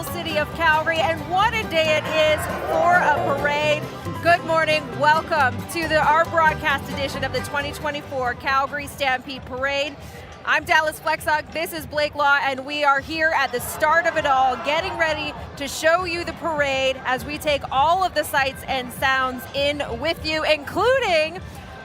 beautiful city of Calgary, and what a day it is for a parade. Good morning, welcome to our broadcast edition of the 2024 Calgary Stampede Parade. I'm Dallas Flexog, this is Blake Law, and we are here at the start of it all, getting ready to show you the parade as we take all of the sights and sounds in with you, including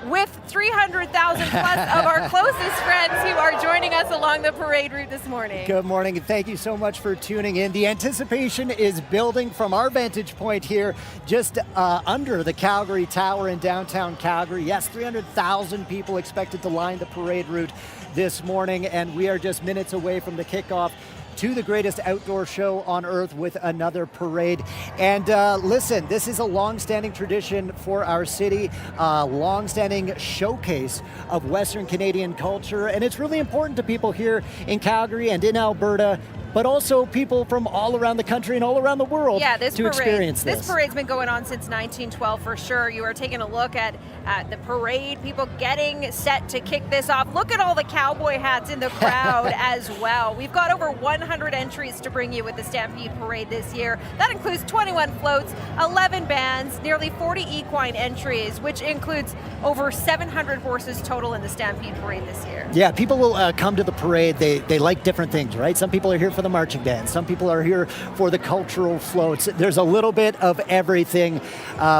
with 300,000 plus of our closest friends who are joining us along the parade route this morning. Good morning, and thank you so much for tuning in. The anticipation is building from our vantage point here, just under the Calgary Tower in downtown Calgary. Yes, 300,000 people expected to line the parade route this morning, and we are just minutes away from the kickoff to the greatest outdoor show on earth with another parade. And listen, this is a long-standing tradition for our city, a long-standing showcase of Western Canadian culture, and it's really important to people here in Calgary and in Alberta, but also people from all around the country and all around the world to experience this. This parade's been going on since 1912 for sure. You are taking a look at the parade, people getting set to kick this off. Look at all the cowboy hats in the crowd as well. We've got over 100 entries to bring you with the Stampede Parade this year. That includes 21 floats, 11 bands, nearly 40 equine entries, which includes over 700 horses total in the Stampede Parade this year. Yeah, people will come to the parade. They like different things, right? Some people are here for the marching band. Some people are here for the cultural floats. There's a little bit of everything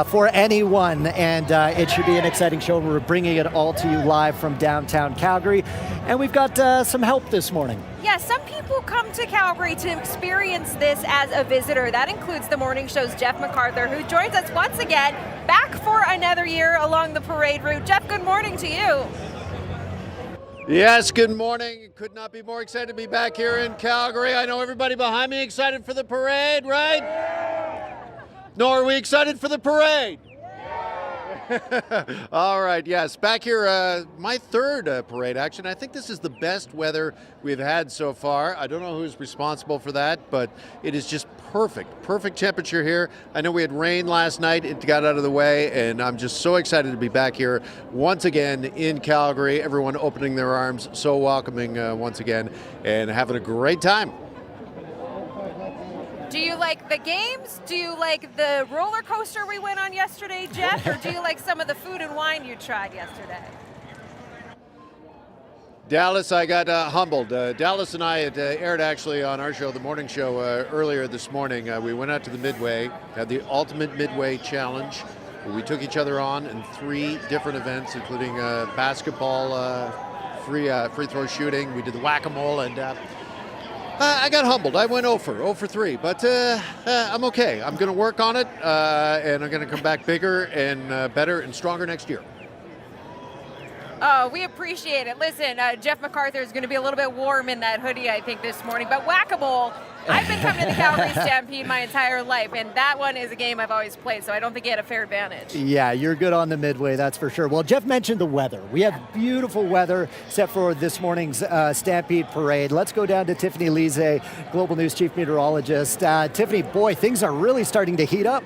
for anyone, and it should be an exciting show. We're bringing it all to you live from downtown Calgary, and we've got some help this morning. Yeah, some people come to Calgary to experience this as a visitor. That includes the morning show's Jeff MacArthur, who joins us once again, back for another year along the parade route. Jeff, good morning to you. Yes, good morning. Could not be more excited to be back here in Calgary. I know everybody behind me excited for the parade, right? No, are we excited for the parade? All right, yes, back here, my third parade action. I think this is the best weather we've had so far. I don't know who's responsible for that, but it is just perfect temperature here. I know we had rain last night, it got out of the way, and I'm just so excited to be back here once again in Calgary. Everyone opening their arms, so welcoming once again, and having a great time. Do you like the games? Do you like the roller coaster we went on yesterday, Jeff? Or do you like some of the food and wine you tried yesterday? Dallas, I got humbled. Dallas and I had aired actually on our show, the morning show, earlier this morning. We went out to the Midway, had the Ultimate Midway Challenge. We took each other on in 3 different events, including basketball, free throw shooting. We did the whack-a-mole, and I got humbled. I went 0 for 3, but I'm okay. I'm going to work on it, and I'm going to come back bigger and better and stronger next year. Oh, we appreciate it. Listen, Jeff MacArthur is going to be a little bit warm in that hoodie, I think, this morning. But whack-a-mole, I've been coming to the Calgary Stampede my entire life, and that one is a game I've always played, so I don't think he had a fair advantage. Yeah, you're good on the Midway, that's for sure. Well, Jeff mentioned the weather. We have beautiful weather except for this morning's Stampede Parade. Let's go down to Tiffany Lise, Global News Chief Meteorologist. Tiffany, boy, things are really starting to heat up.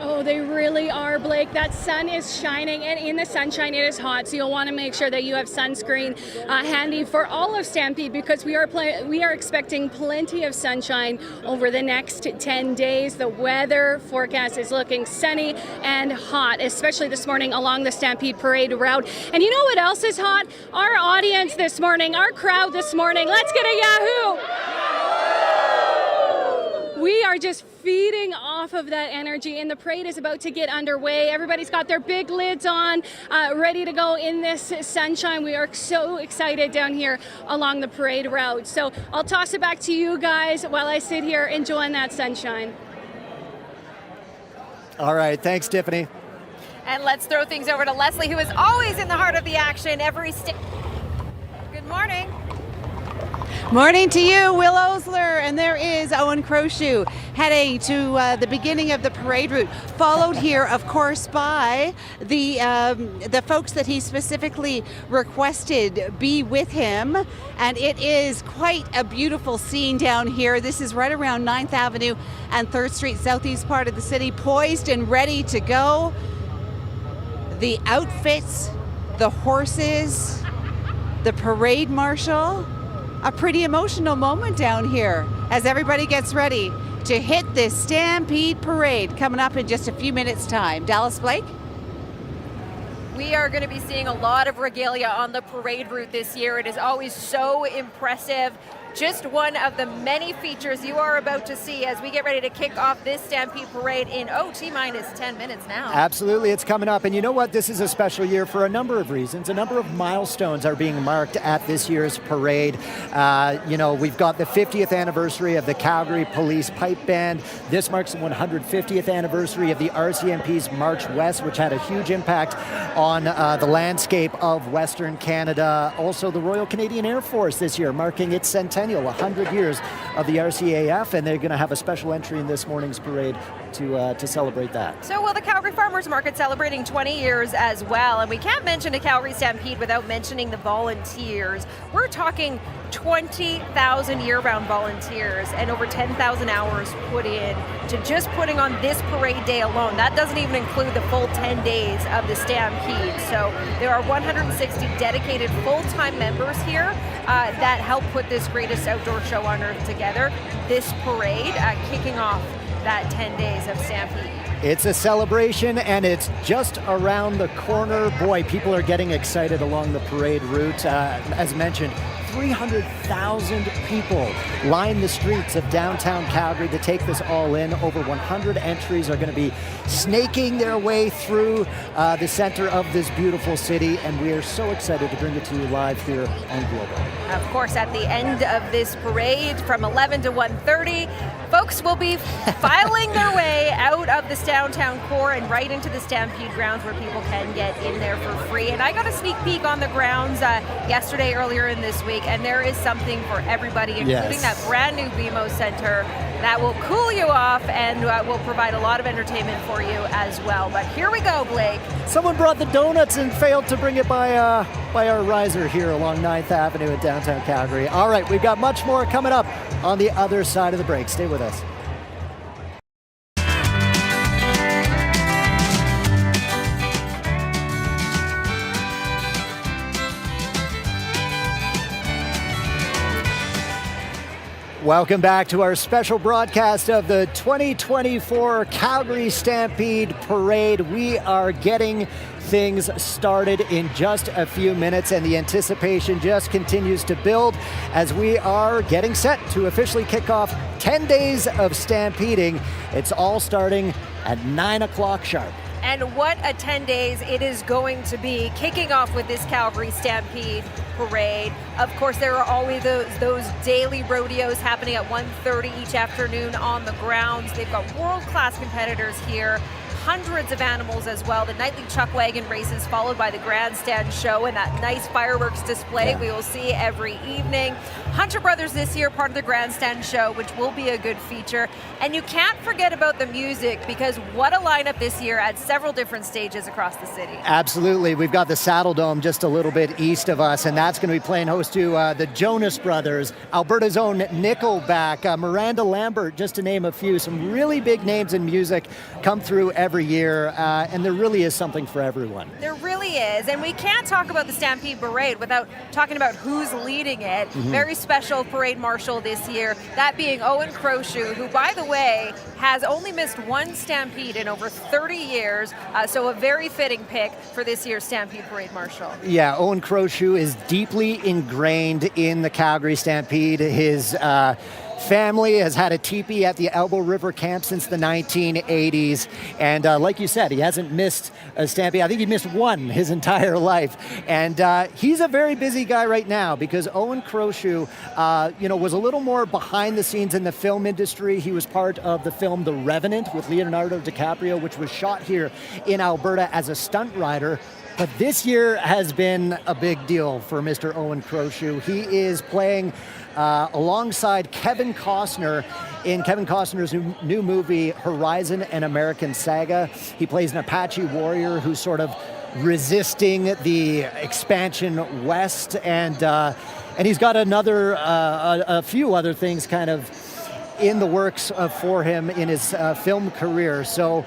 Oh, they really are, Blake. That sun is shining, and in the sunshine it is hot, so you'll want to make sure that you have sunscreen handy for all of Stampede, because we are expecting plenty of sunshine over the next 10 days. The weather forecast is looking sunny and hot, especially this morning along the Stampede Parade route. And you know what else is hot? Our audience this morning, our crowd this morning. Let's get a Yahoo! We are just feeding off of that energy, and the parade is about to get underway. Everybody's got their big lids on, ready to go in this sunshine. We are so excited down here along the parade route. So I'll toss it back to you guys while I sit here enjoying that sunshine. All right, thanks, Tiffany. And let's throw things over to Leslie, who is always in the heart of the action every Good morning. Morning to you, Will Osler, and there is Owen Crowshoe heading to the beginning of the parade route, followed here, of course, by the folks that he specifically requested be with him, and it is quite a beautiful scene down here. This is right around 9th Avenue and 3rd Street, southeast part of the city, poised and ready to go. The outfits, the horses, the parade marshal. A pretty emotional moment down here. as everybody gets ready to hit this Stampede Parade coming up in just a few minutes' time. Dallas Blake? We are going to be seeing a lot of regalia on the parade route this year. It is always so impressive. Just one of the many features you are about to see as we get ready to kick off this Stampede Parade in T-minus 10 minutes now. Absolutely, it's coming up. And you know what? This is a special year for a number of reasons. A number of milestones are being marked at this year's parade. We've got the 50th anniversary of the Calgary Police Pipe Band. This marks the 150th anniversary of the RCMP's March West, which had a huge impact on the landscape of Western Canada. Also, the Royal Canadian Air Force this year, marking its centennial, 100 years of the RCAF, and they're going to have a special entry in this morning's parade to celebrate that. So will the Calgary Farmers Market celebrating 20 years as well, and we can't mention a Calgary Stampede without mentioning the volunteers. We're talking 20,000 year-round volunteers and over 10,000 hours put in to just putting on this parade day alone. That doesn't even include the full 10 days of the Stampede. So there are 160 dedicated full-time members here that help put this greatest outdoor show on earth together. This parade kicking off that 10 days of Stampede. It's a celebration, and it's just around the corner. Boy, people are getting excited along the parade route. As mentioned, 300,000 people line the streets of downtown Calgary to take this all in. Over 100 entries are going to be snaking their way through the center of this beautiful city, and we are so excited to bring it to you live here on Global. Of course, at the end of this parade from 11 to 1:30, folks will be filing their way out of this downtown core and right into the Stampede grounds where people can get in there for free. And I got a sneak peek on the grounds yesterday, earlier in this week, and there is something for everybody, including that brand new BMO Center that will cool you off and will provide a lot of entertainment for you as well. But here we go, Blake. Someone brought the donuts and failed to bring it by our riser here along 9th Avenue in downtown Calgary. All right, we've got much more coming up on the other side of the break. Stay with us. Welcome back to our special broadcast of the 2024 Calgary Stampede Parade. We are getting things started in just a few minutes, and the anticipation just continues to build as we are getting set to officially kick off 10 days of stampeding. It's all starting at 9 o'clock sharp. And what a 10 days it is going to be, kicking off with this Calgary Stampede Parade. Of course, there are always those daily rodeos happening at 1:30 each afternoon on the grounds. They've got world-class competitors here, hundreds of animals as well. The nightly chuck wagon races followed by the grandstand show and that nice fireworks display we will see every evening. Hunter Brothers this year, part of the grandstand show, which will be a good feature. And you can't forget about the music, because what a lineup this year at several different stages across the city. Absolutely. We've got the Saddle Dome just a little bit east of us, and that's going to be playing host to the Jonas Brothers, Alberta's own Nickelback, Miranda Lambert, just to name a few. Some really big names in music come through every year, and there really is something for everyone. There really is, and we can't talk about the Stampede Parade without talking about who's leading it. Very special parade marshal this year, that being Owen Crowshoe, who, by the way, has only missed one Stampede in over 30 years, so a very fitting pick for this year's Stampede Parade Marshal. Yeah, Owen Crowshoe is deeply ingrained in the Calgary Stampede. His family has had a teepee at the Elbow River Camp since the 1980s, and like you said, he hasn't missed a Stampede. I think he missed one his entire life, and he's a very busy guy right now, because Owen Crowshoe, was a little more behind the scenes in the film industry. He was part of the film The Revenant with Leonardo DiCaprio, which was shot here in Alberta as a stunt rider. But this year has been a big deal for Mr. Owen Crowshoe. He is playing alongside Kevin Costner in Kevin Costner's new movie, Horizon: An American Saga. He plays an Apache warrior who's sort of resisting the expansion west, and he's got a few other things kind of in the works for him in his film career. So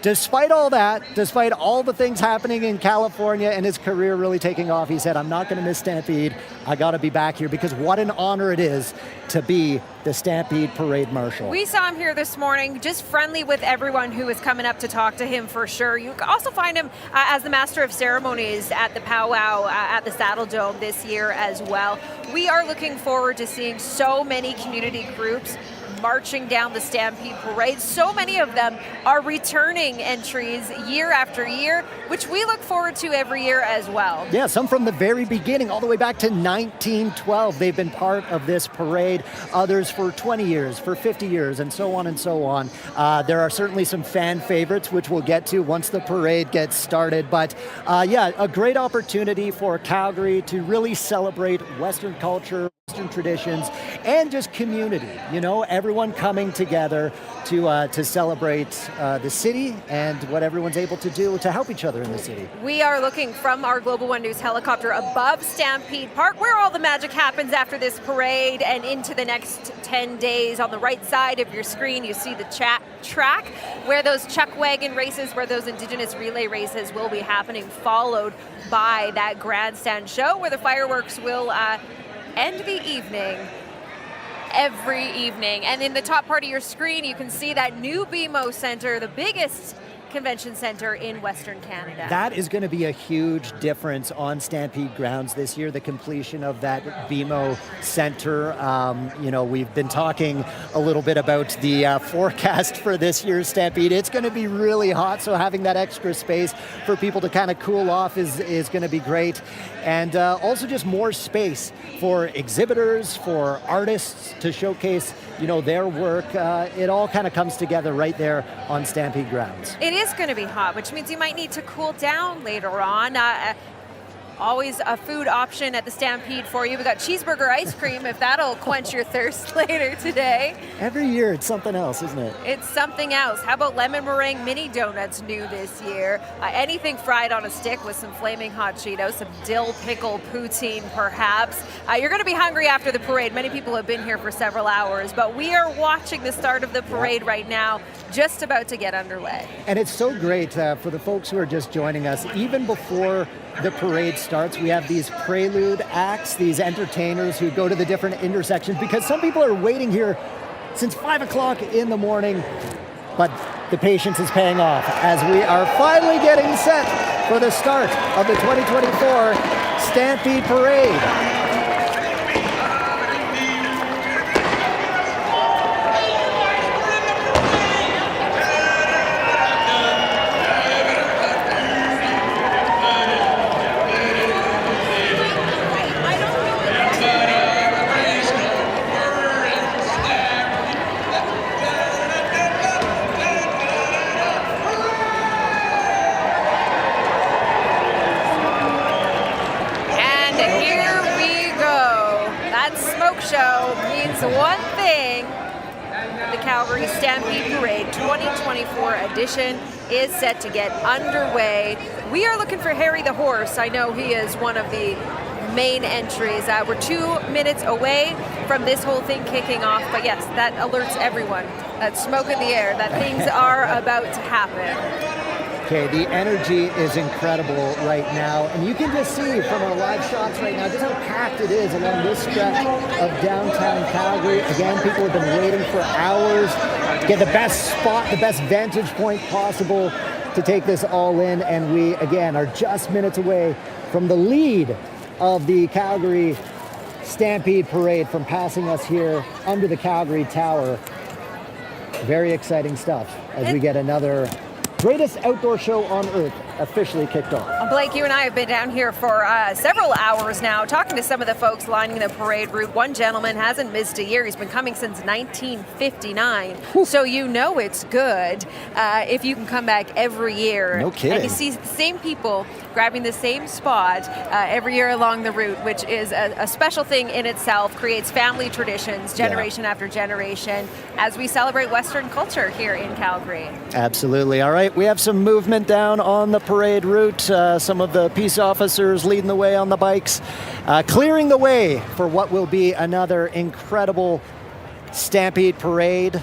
despite all that, despite all the things happening in California and his career really taking off, he said, I'm not going to miss Stampede. I got to be back here because what an honor it is to be the Stampede Parade Marshal. We saw him here this morning, just friendly with everyone who was coming up to talk to him for sure. You can also find him as the Master of Ceremonies at the powwow at the Saddle Dome this year as well. We are looking forward to seeing so many community groups marching down the Stampede Parade. So many of them are returning entries year after year, which we look forward to every year as well. Yeah, some from the very beginning, all the way back to 1912. They've been part of this parade. Others for 20 years, for 50 years, and so on and so on. There are certainly some fan favorites, which we'll get to once the parade gets started. But yeah, a great opportunity for Calgary to really celebrate Western culture, Western traditions, and just community. You know, everyone coming together to celebrate the city and what everyone's able to do to help each other in the city. We are looking from our Global One News helicopter above Stampede Park, where all the magic happens after this parade and into the next 10 days. On the right side of your screen, you see the track where those chuck wagon races, where those Indigenous relay races will be happening, followed by that grandstand show where the fireworks will end the evening every evening. And in the top part of your screen, you can see that new BMO Center, the biggest convention center in Western Canada. That is going to be a huge difference on Stampede grounds this year, the completion of that BMO Center. You know, we've been talking a little bit about the forecast for this year's Stampede. It's going to be really hot, so having that extra space for people to kind of cool off is going to be great. And also just more space for exhibitors, for artists to showcase, you know, their work. It all kind of comes together right there on Stampede grounds. It is going to be hot, which means you might need to cool down later on. Always a food option at the Stampede for you. We got cheeseburger ice cream if that'll quench your thirst later today. Every year it's something else, isn't it? It's something else. How about lemon meringue mini donuts new this year? Anything fried on a stick with some flaming hot Cheetos, some dill pickle poutine perhaps. You're going to be hungry after the parade. Many people have been here for several hours, but we are watching the start of the parade right now, just about to get underway. And it's so great for the folks who are just joining us. Even before the parade starts, we have these prelude acts, these entertainers who go to the different intersections, because some people are waiting here since 5 o'clock in the morning, but the patience is paying off as we are finally getting set for the start of the 2024 Stampede Parade. One thing, the Calgary Stampede Parade 2024 edition is set to get underway. We are looking for Harry the Horse. I know he is one of the main entries. We're 2 minutes away from this whole thing kicking off, but yes, that alerts everyone. That smoke in the air, that things are about to happen. Okay, the energy is incredible right now, and you can just see from our live shots right now just how packed it is along this stretch of downtown Calgary. Again, people have been waiting for hours to get the best spot, the best vantage point possible to take this all in, and we, again, are just minutes away from the lead of the Calgary Stampede Parade from passing us here under the Calgary Tower. Very exciting stuff as we get another greatest outdoor show on earth officially kicked off. Blake, you and I have been down here for several hours now talking to some of the folks lining the parade route. One gentleman hasn't missed a year. He's been coming since 1959. Whew. So you know it's good if you can come back every year. No kidding. And you see the same people grabbing the same spot every year along the route, which is a special thing in itself, creates family traditions generation after generation as we celebrate Western culture here in Calgary. Absolutely. All right, we have some movement down on the parade route. Some of the peace officers leading the way on the bikes, clearing the way for what will be another incredible Stampede Parade.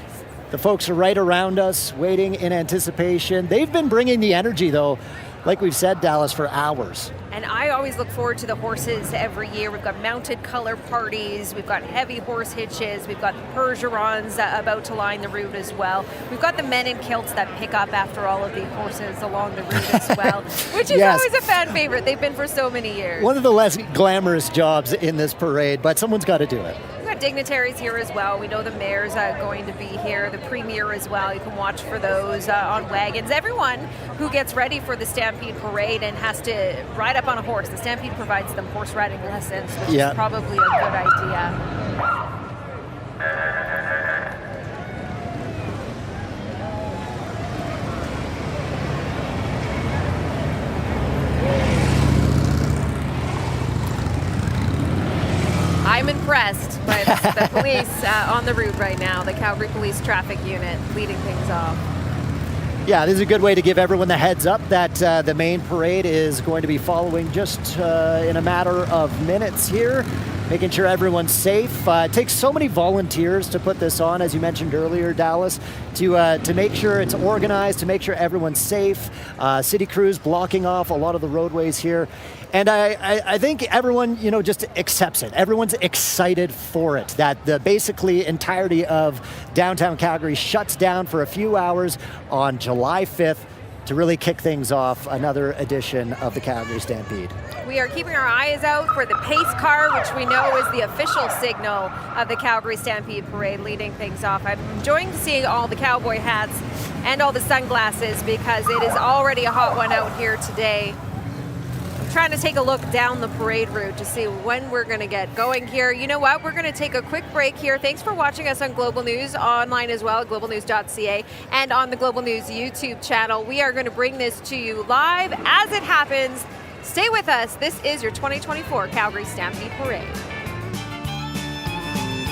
The folks are right around us, waiting in anticipation. They've been bringing the energy, though, like we've said, Dallas, for hours. And I always look forward to the horses every year. We've got mounted color parties, we've got heavy horse hitches, we've got the Percherons about to line the route as well. We've got the men in kilts that pick up after all of the horses along the route as well, which is Yes. always a fan favorite. They've been for so many years. One of the less glamorous jobs in this parade, but someone's got to do it. We've got dignitaries here as well. We know the mayor's going to be here, the premier as well. You can watch for those on wagons. Everyone who gets ready for the Stampede Parade and has to ride up on a horse. The Stampede provides them horse riding lessons, which is probably a good idea. I'm impressed by the police on the route right now, the Calgary Police Traffic Unit leading things off. Yeah, this is a good way to give everyone the heads up that the main parade is going to be following just in a matter of minutes here, making sure everyone's safe. It takes so many volunteers to put this on, as you mentioned earlier, Dallas, to make sure it's organized, to make sure everyone's safe. City crews blocking off a lot of the roadways here. And I think everyone, just accepts it. Everyone's excited for it, that the basically entirety of downtown Calgary shuts down for a few hours on July 5th to really kick things off another edition of the Calgary Stampede. We are keeping our eyes out for the pace car, which we know is the official signal of the Calgary Stampede Parade leading things off. I'm enjoying seeing all the cowboy hats and all the sunglasses because it is already a hot one out here today. Trying to take a look down the parade route to see when we're going to get going here. You know what? We're going to take a quick break here. Thanks for watching us on Global News, online as well, globalnews.ca, and on the Global News YouTube channel. We are going to bring this to you live as it happens. Stay with us. This is your 2024 Calgary Stampede Parade.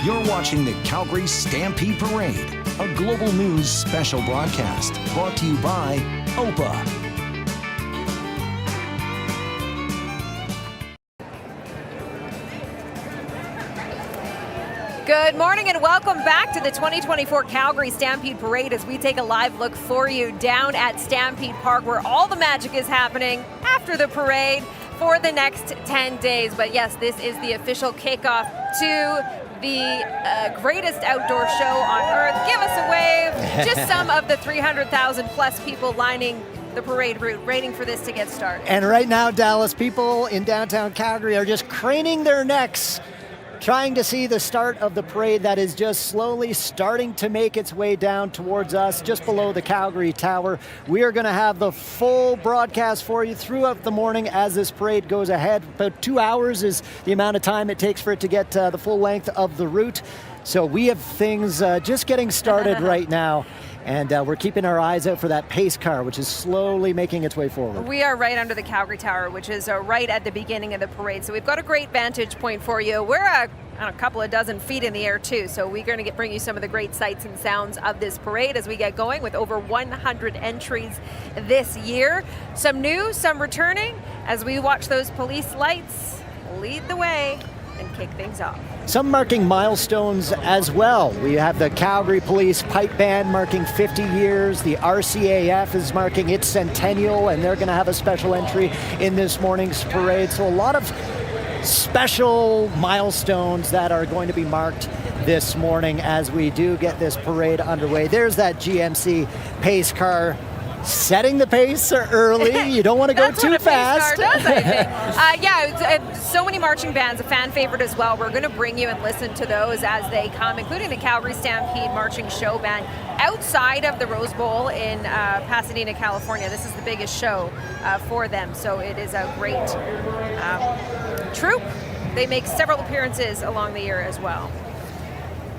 You're watching the Calgary Stampede Parade, a Global News special broadcast brought to you by OPA. Good morning and welcome back to the 2024 Calgary Stampede Parade as we take a live look for you down at Stampede Park where all the magic is happening after the parade for the next 10 days. But yes, this is the official kickoff to the greatest outdoor show on earth. Give us a wave. Just some of the 300,000 plus people lining the parade route, waiting for this to get started. And right now, Dallas, people in downtown Calgary are just craning their necks, trying to see the start of the parade that is just slowly starting to make its way down towards us, just below the Calgary Tower. We are going to have the full broadcast for you throughout the morning as this parade goes ahead. About 2 hours is the amount of time it takes for it to get the full length of the route. So we have things just getting started right now. And we're keeping our eyes out for that pace car, which is slowly making its way forward. We are right under the Calgary Tower, which is right at the beginning of the parade. So we've got a great vantage point for you. We're a couple of dozen feet in the air too. So we're going to bring you some of the great sights and sounds of this parade as we get going with over 100 entries this year. Some new, some returning, as we watch those police lights lead the way and kick things off. Some marking milestones as well. We have the Calgary Police Pipe Band marking 50 years. The RCAF is marking its centennial, and they're going to have a special entry in this morning's parade. So a lot of special milestones that are going to be marked this morning as we do get this parade underway. There's that GMC pace car setting the pace early. You don't want to go too fast. That's what a pace car does, I think. Yeah, so many marching bands, a fan favorite as well. We're going to bring you and listen to those as they come, including the Calgary Stampede Marching Show Band outside of the Rose Bowl in Pasadena, California. This is the biggest show for them, so it is a great troupe. They make several appearances along the year as well.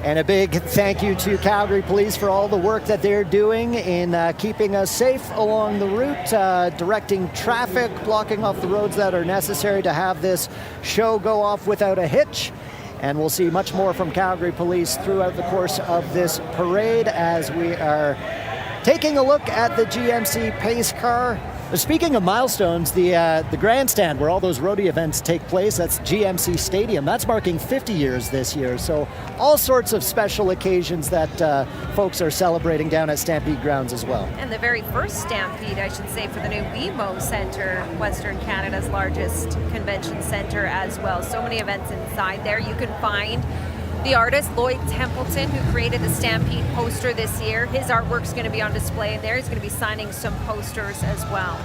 And a big thank you to Calgary Police for all the work that they're doing in keeping us safe along the route, directing traffic, blocking off the roads that are necessary to have this show go off without a hitch. And we'll see much more from Calgary Police throughout the course of this parade as we are taking a look at the GMC pace car. Speaking of milestones, the grandstand where all those roadie events take place, that's GMC Stadium. That's marking 50 years this year. So all sorts of special occasions that folks are celebrating down at Stampede grounds as well. And the very first Stampede, I should say, for the new BMO Centre, Western Canada's largest convention centre as well. So many events inside there. You can find the artist Lloyd Templeton, who created the Stampede poster this year. His artwork's going to be on display in there. He's going to be signing some posters as well.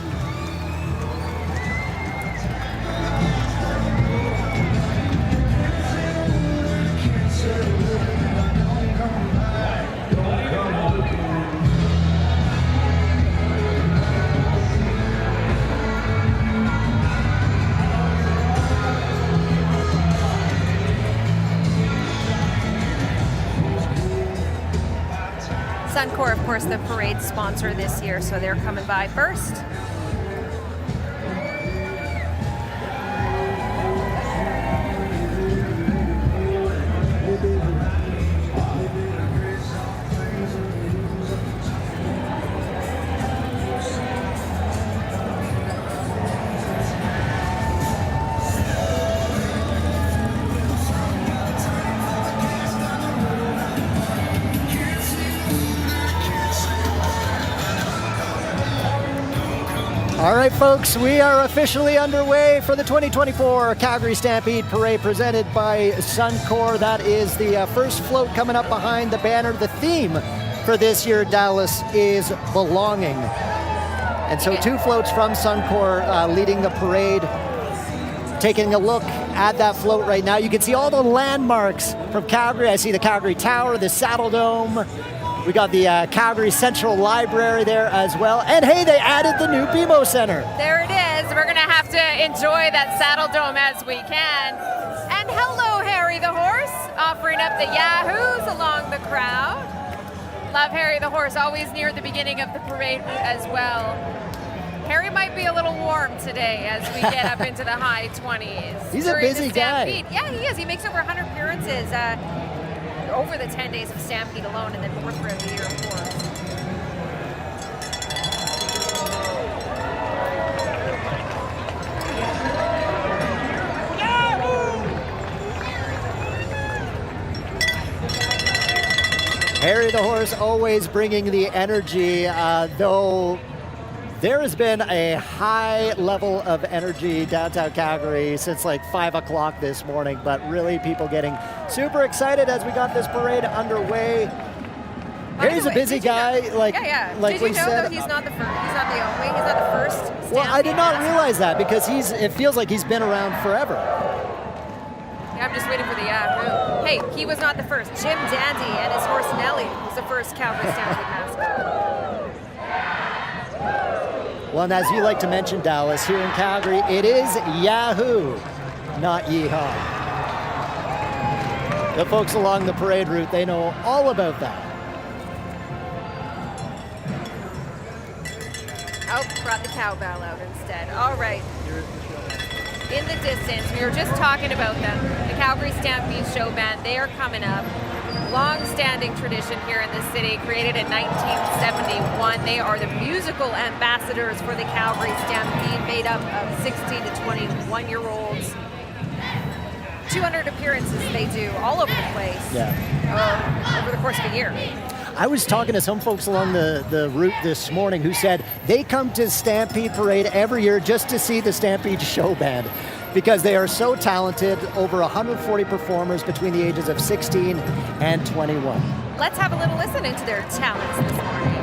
Suncor, of course, the parade sponsor this year, so they're coming by first. All right, folks, we are officially underway for the 2024 Calgary Stampede Parade presented by Suncor. That is the first float coming up behind the banner. The theme for this year, Dallas, is belonging. And so 2 floats from Suncor leading the parade. Taking a look at that float right now, you can see all the landmarks from Calgary. I see the Calgary Tower, the Saddle Dome. We got the Calgary Central Library there as well. And hey, they added the new BMO Center. There it is. We're going to have to enjoy that Saddle Dome as we can. And hello, Harry the Horse, offering up the Yahoos along the crowd. Love Harry the Horse, always near the beginning of the parade as well. Harry might be a little warm today as we get up into the high 20s. He's a busy guy. Yeah, he is. He makes over 100 appearances over the 10 days of Stampede alone, and then more throughout the year, of course. Harry the Horse always bringing the energy, though there has been a high level of energy downtown Calgary since like 5 o'clock this morning, but really people getting super excited as we got this parade underway. Harry's a busy guy. Like did you know though he's not the first? He's not the only. He's not the first. Well, I did not realize that because it feels like he's been around forever. Yeah, I'm just waiting for the Yahoo. Hey, he was not the first. Jim Dandy and his horse Nellie was the first Calgary Stampede mascot. Well, and as you like to mention, Dallas, here in Calgary, it is Yahoo, not Yeehaw. The folks along the parade route, they know all about that. Oh, brought the cowbell out instead. All right. In the distance, we were just talking about them. The Calgary Stampede Show Band, they are coming up. Long-standing tradition here in the city, created in 1971. They are the musical ambassadors for the Calgary Stampede, made up of 16 to 21-year-olds. 200 appearances they do all over the place. Yeah. Over the course of a year. I was talking to some folks along the route this morning who said they come to Stampede Parade every year just to see the Stampede Show Band because they are so talented, over 140 performers between the ages of 16 and 21. Let's have a little listen into their talents this morning.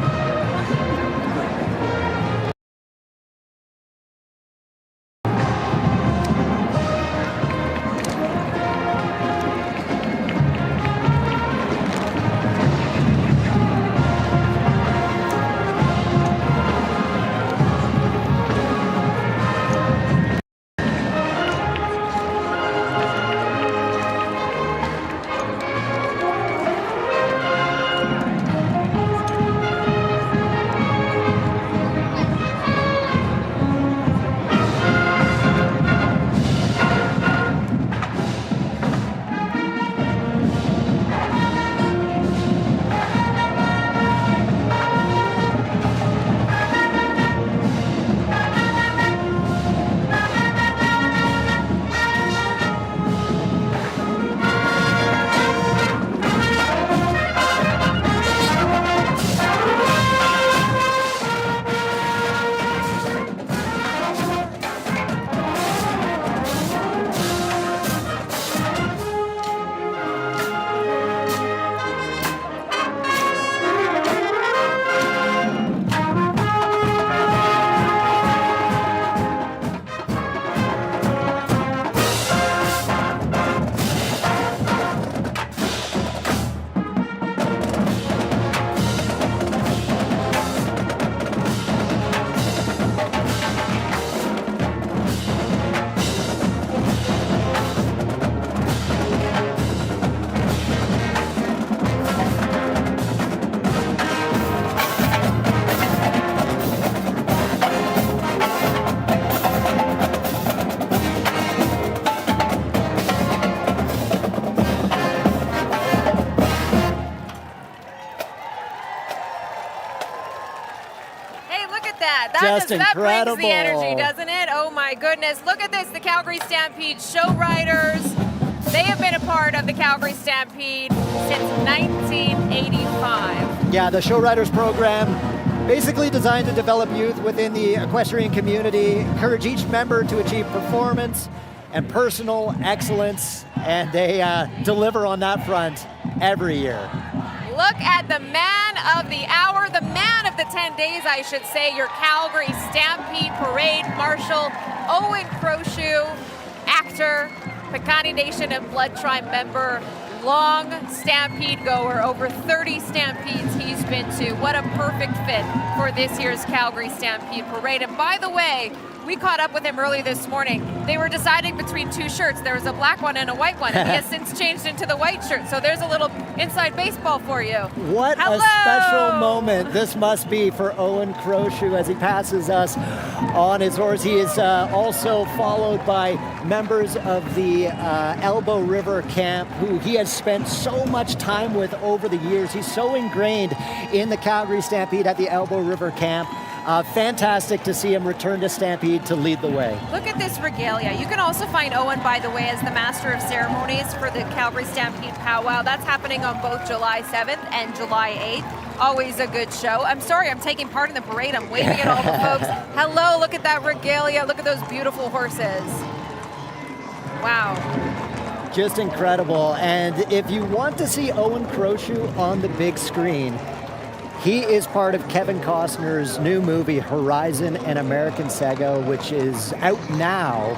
Just goodness, that incredible. brings the energy, doesn't it? Oh my goodness. Look at this, the Calgary Stampede show riders. They have been a part of the Calgary Stampede since 1985. Yeah, the Show Riders program, basically designed to develop youth within the equestrian community, encourage each member to achieve performance and personal excellence, and they deliver on that front every year. Look at the man of the hour, the man of the 10 days, I should say, your Calgary Stampede Parade Marshal, Owen Crowshoe, actor, Piikani Nation and Blood Tribe member, long Stampede goer, over 30 Stampedes he's been to. What a perfect fit for this year's Calgary Stampede Parade. And by the way, we caught up with him early this morning. They were deciding between two shirts. There was a black one and a white one, and he has since changed into the white shirt. So there's a little inside baseball for you. What Hello. a special moment this must be for Owen Crowshoe as he passes us on his horse. He is also followed by members of the Elbow River camp, who he has spent so much time with over the years. He's so ingrained in the Calgary Stampede at the Elbow River camp. Fantastic to see him return to Stampede to lead the way. Look at this regalia. You can also find Owen, by the way, as the Master of Ceremonies for the Calgary Stampede Powwow. That's happening on both July 7th and July 8th. Always a good show. I'm sorry, I'm taking part in the parade. I'm waving at all the folks. Hello, look at that regalia. Look at those beautiful horses. Wow. Just incredible. And if you want to see Owen Crowshoe on the big screen, he is part of Kevin Costner's new movie, Horizon and American Saga, which is out now.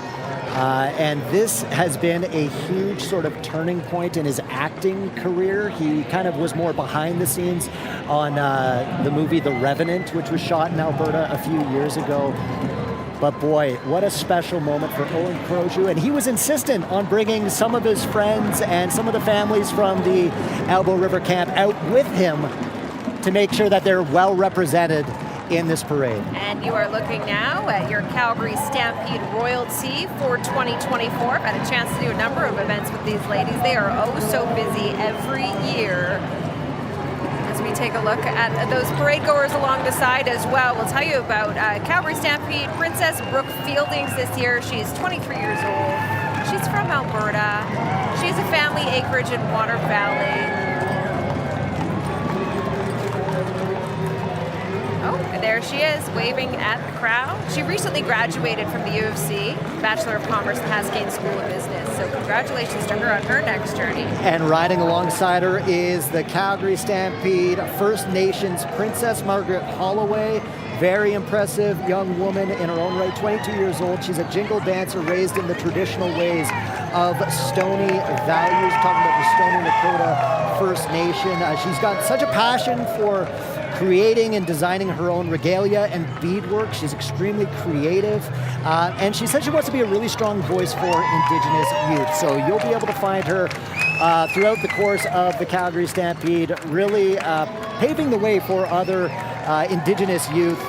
And this has been a huge sort of turning point in his acting career. He kind of was more behind the scenes on the movie The Revenant, which was shot in Alberta a few years ago. But boy, what a special moment for Owen Crowshoe. And he was insistent on bringing some of his friends and some of the families from the Elbow River camp out with him to make sure that they're well represented in this parade. And you are looking now at your Calgary Stampede Royalty for 2024. I've had a chance to do a number of events with these ladies. They are oh so busy every year. As we take a look at those parade goers along the side as well, we'll tell you about Calgary Stampede Princess Brooke Fieldings this year. She's 23 years old. She's from Alberta. She has a family acreage in Water Valley. Oh, and there she is, waving at the crowd. She recently graduated from the U of C, Bachelor of Commerce and Cascade School of Business. So congratulations to her on her next journey. And riding alongside her is the Calgary Stampede First Nations Princess Margaret Holloway. Very impressive young woman in her own right, 22 years old. She's a jingle dancer raised in the traditional ways of Stoney values, talking about the Stoney Nakoda First Nation. She's got such a passion for creating and designing her own regalia and beadwork. She's extremely creative. And she said she wants to be a really strong voice for Indigenous youth. So you'll be able to find her throughout the course of the Calgary Stampede, really paving the way for other Indigenous youth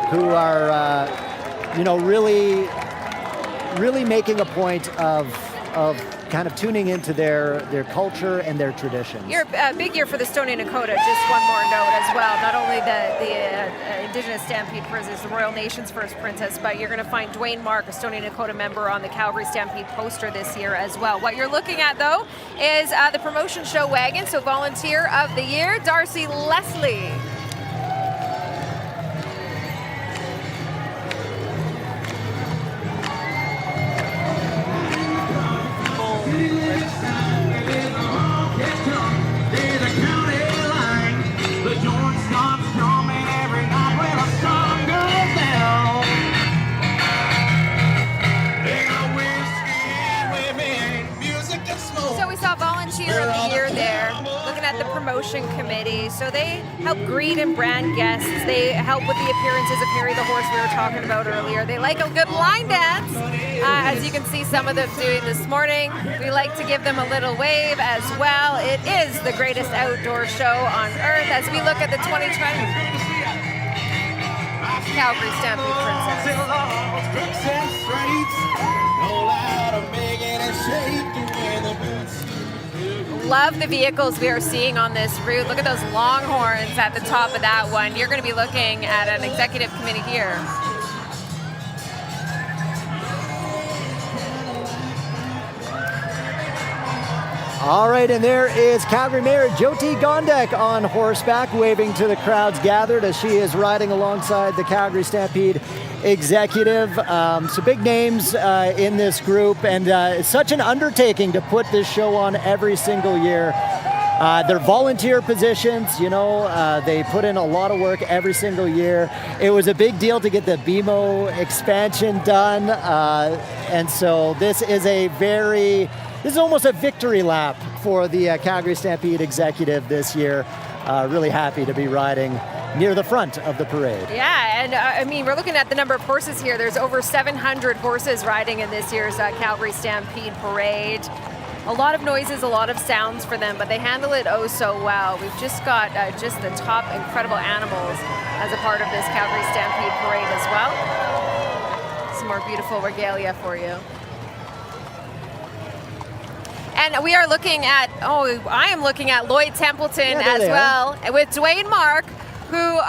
who are, really making a point of kind of tuning into their culture and their traditions. You're a big year for the Stoney Nakoda. Just one more note as well. Not only the Indigenous Stampede Princess, the Royal Nations First Princess, but you're going to find Dwayne Mark, a Stoney Nakoda member, on the Calgary Stampede poster this year as well. What you're looking at, though, is the promotion show wagon. So Volunteer of the Year, Darcy Leslie. Volunteer of the Year there, looking at the promotion committee. So they help greet and brand guests. They help with the appearances of Harry the Horse we were talking about earlier. They like a good line dance, as you can see some of them doing this morning. We like to give them a little wave as well. It is the greatest outdoor show on earth as we look at the 2020 Calgary Stampede Princess. Love the vehicles we are seeing on this route. Look at those longhorns at the top of that one. You're going to be looking at an executive committee here. All right, and there is Calgary Mayor Jyoti Gondek on horseback, waving to the crowds gathered as she is riding alongside the Calgary Stampede executive. Some big names in this group, and it's such an undertaking to put this show on every single year. They're volunteer positions, they put in a lot of work every single year. It was a big deal to get the BMO expansion done, and so this is almost a victory lap for the Calgary Stampede executive this year. Really happy to be riding near the front of the parade. Yeah, and we're looking at the number of horses here. There's over 700 horses riding in this year's Calgary Stampede Parade. A lot of noises, a lot of sounds for them, but they handle it oh so well. We've just got just the top incredible animals as a part of this Calgary Stampede Parade as well. Some more beautiful regalia for you. And we are looking at, I am looking at Lloyd Templeton as well, with Dwayne Mark, who,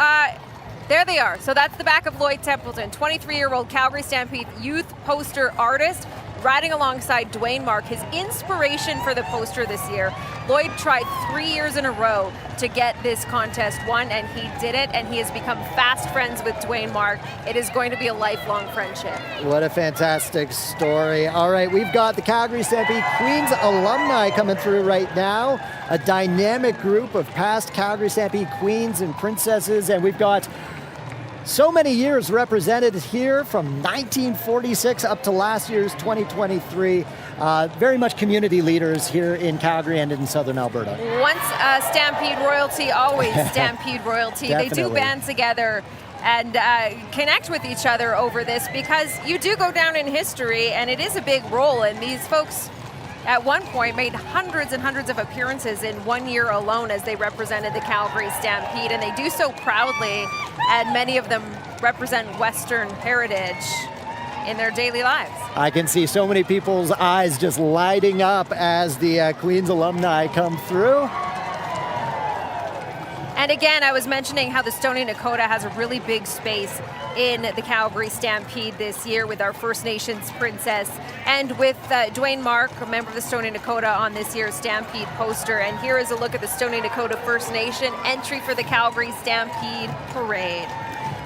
there they are. So that's the back of Lloyd Templeton, 23-year-old Calgary Stampede youth poster artist, riding alongside Dwayne Mark. His inspiration for the poster this year, Lloyd tried 3 years in a row to get this contest won, and he did it, and he has become fast friends with Dwayne Mark. It is going to be a lifelong friendship. What a fantastic story. All right, we've got the Calgary Stampede Queens alumni coming through right now, a dynamic group of past Calgary Stampede queens and princesses, and we've got so many years represented here from 1946 up to last year's 2023. Very much community leaders here in Calgary and in southern Alberta. Once Stampede royalty, always Stampede royalty. They do band together and connect with each other over this, because you do go down in history, and it is a big role. And these folks at one point made hundreds and hundreds of appearances in 1 year alone as they represented the Calgary Stampede, and they do so proudly, and many of them represent Western heritage in their daily lives. I can see so many people's eyes just lighting up as the Queens alumni come through. And again, I was mentioning how the Stoney Nakoda has a really big space in the Calgary Stampede this year with our First Nations princess, and with Dwayne Mark, a member of the Stoney Nakoda, on this year's Stampede poster. And here is a look at the Stoney Nakoda First Nation entry for the Calgary Stampede Parade.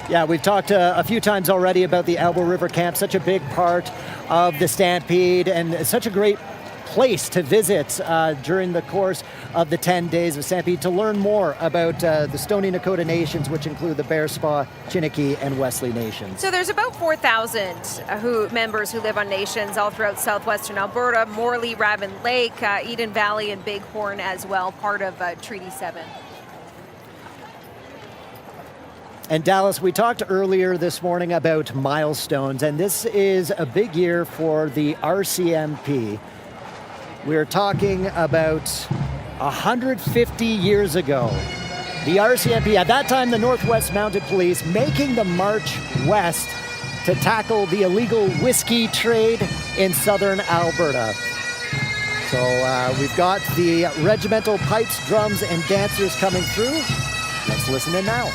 Yeah, we've talked a few times already about the Elbow River Camp, such a big part of the Stampede, and such a great place to visit during the course of the 10 days of Stampede to learn more about the Stoney Nakoda Nations, which include the Bearspaw, Chiniki, and Wesley Nations. So there's about 4,000 members who live on nations all throughout southwestern Alberta, Morley, Raven Lake, Eden Valley, and Bighorn as well, part of Treaty 7. And Dallas, we talked earlier this morning about milestones, and this is a big year for the RCMP. We're talking about 150 years ago. The RCMP, at that time the Northwest Mounted Police, making the march west to tackle the illegal whiskey trade in southern Alberta. So we've got the regimental pipes, drums, and dancers coming through. Let's listen in now.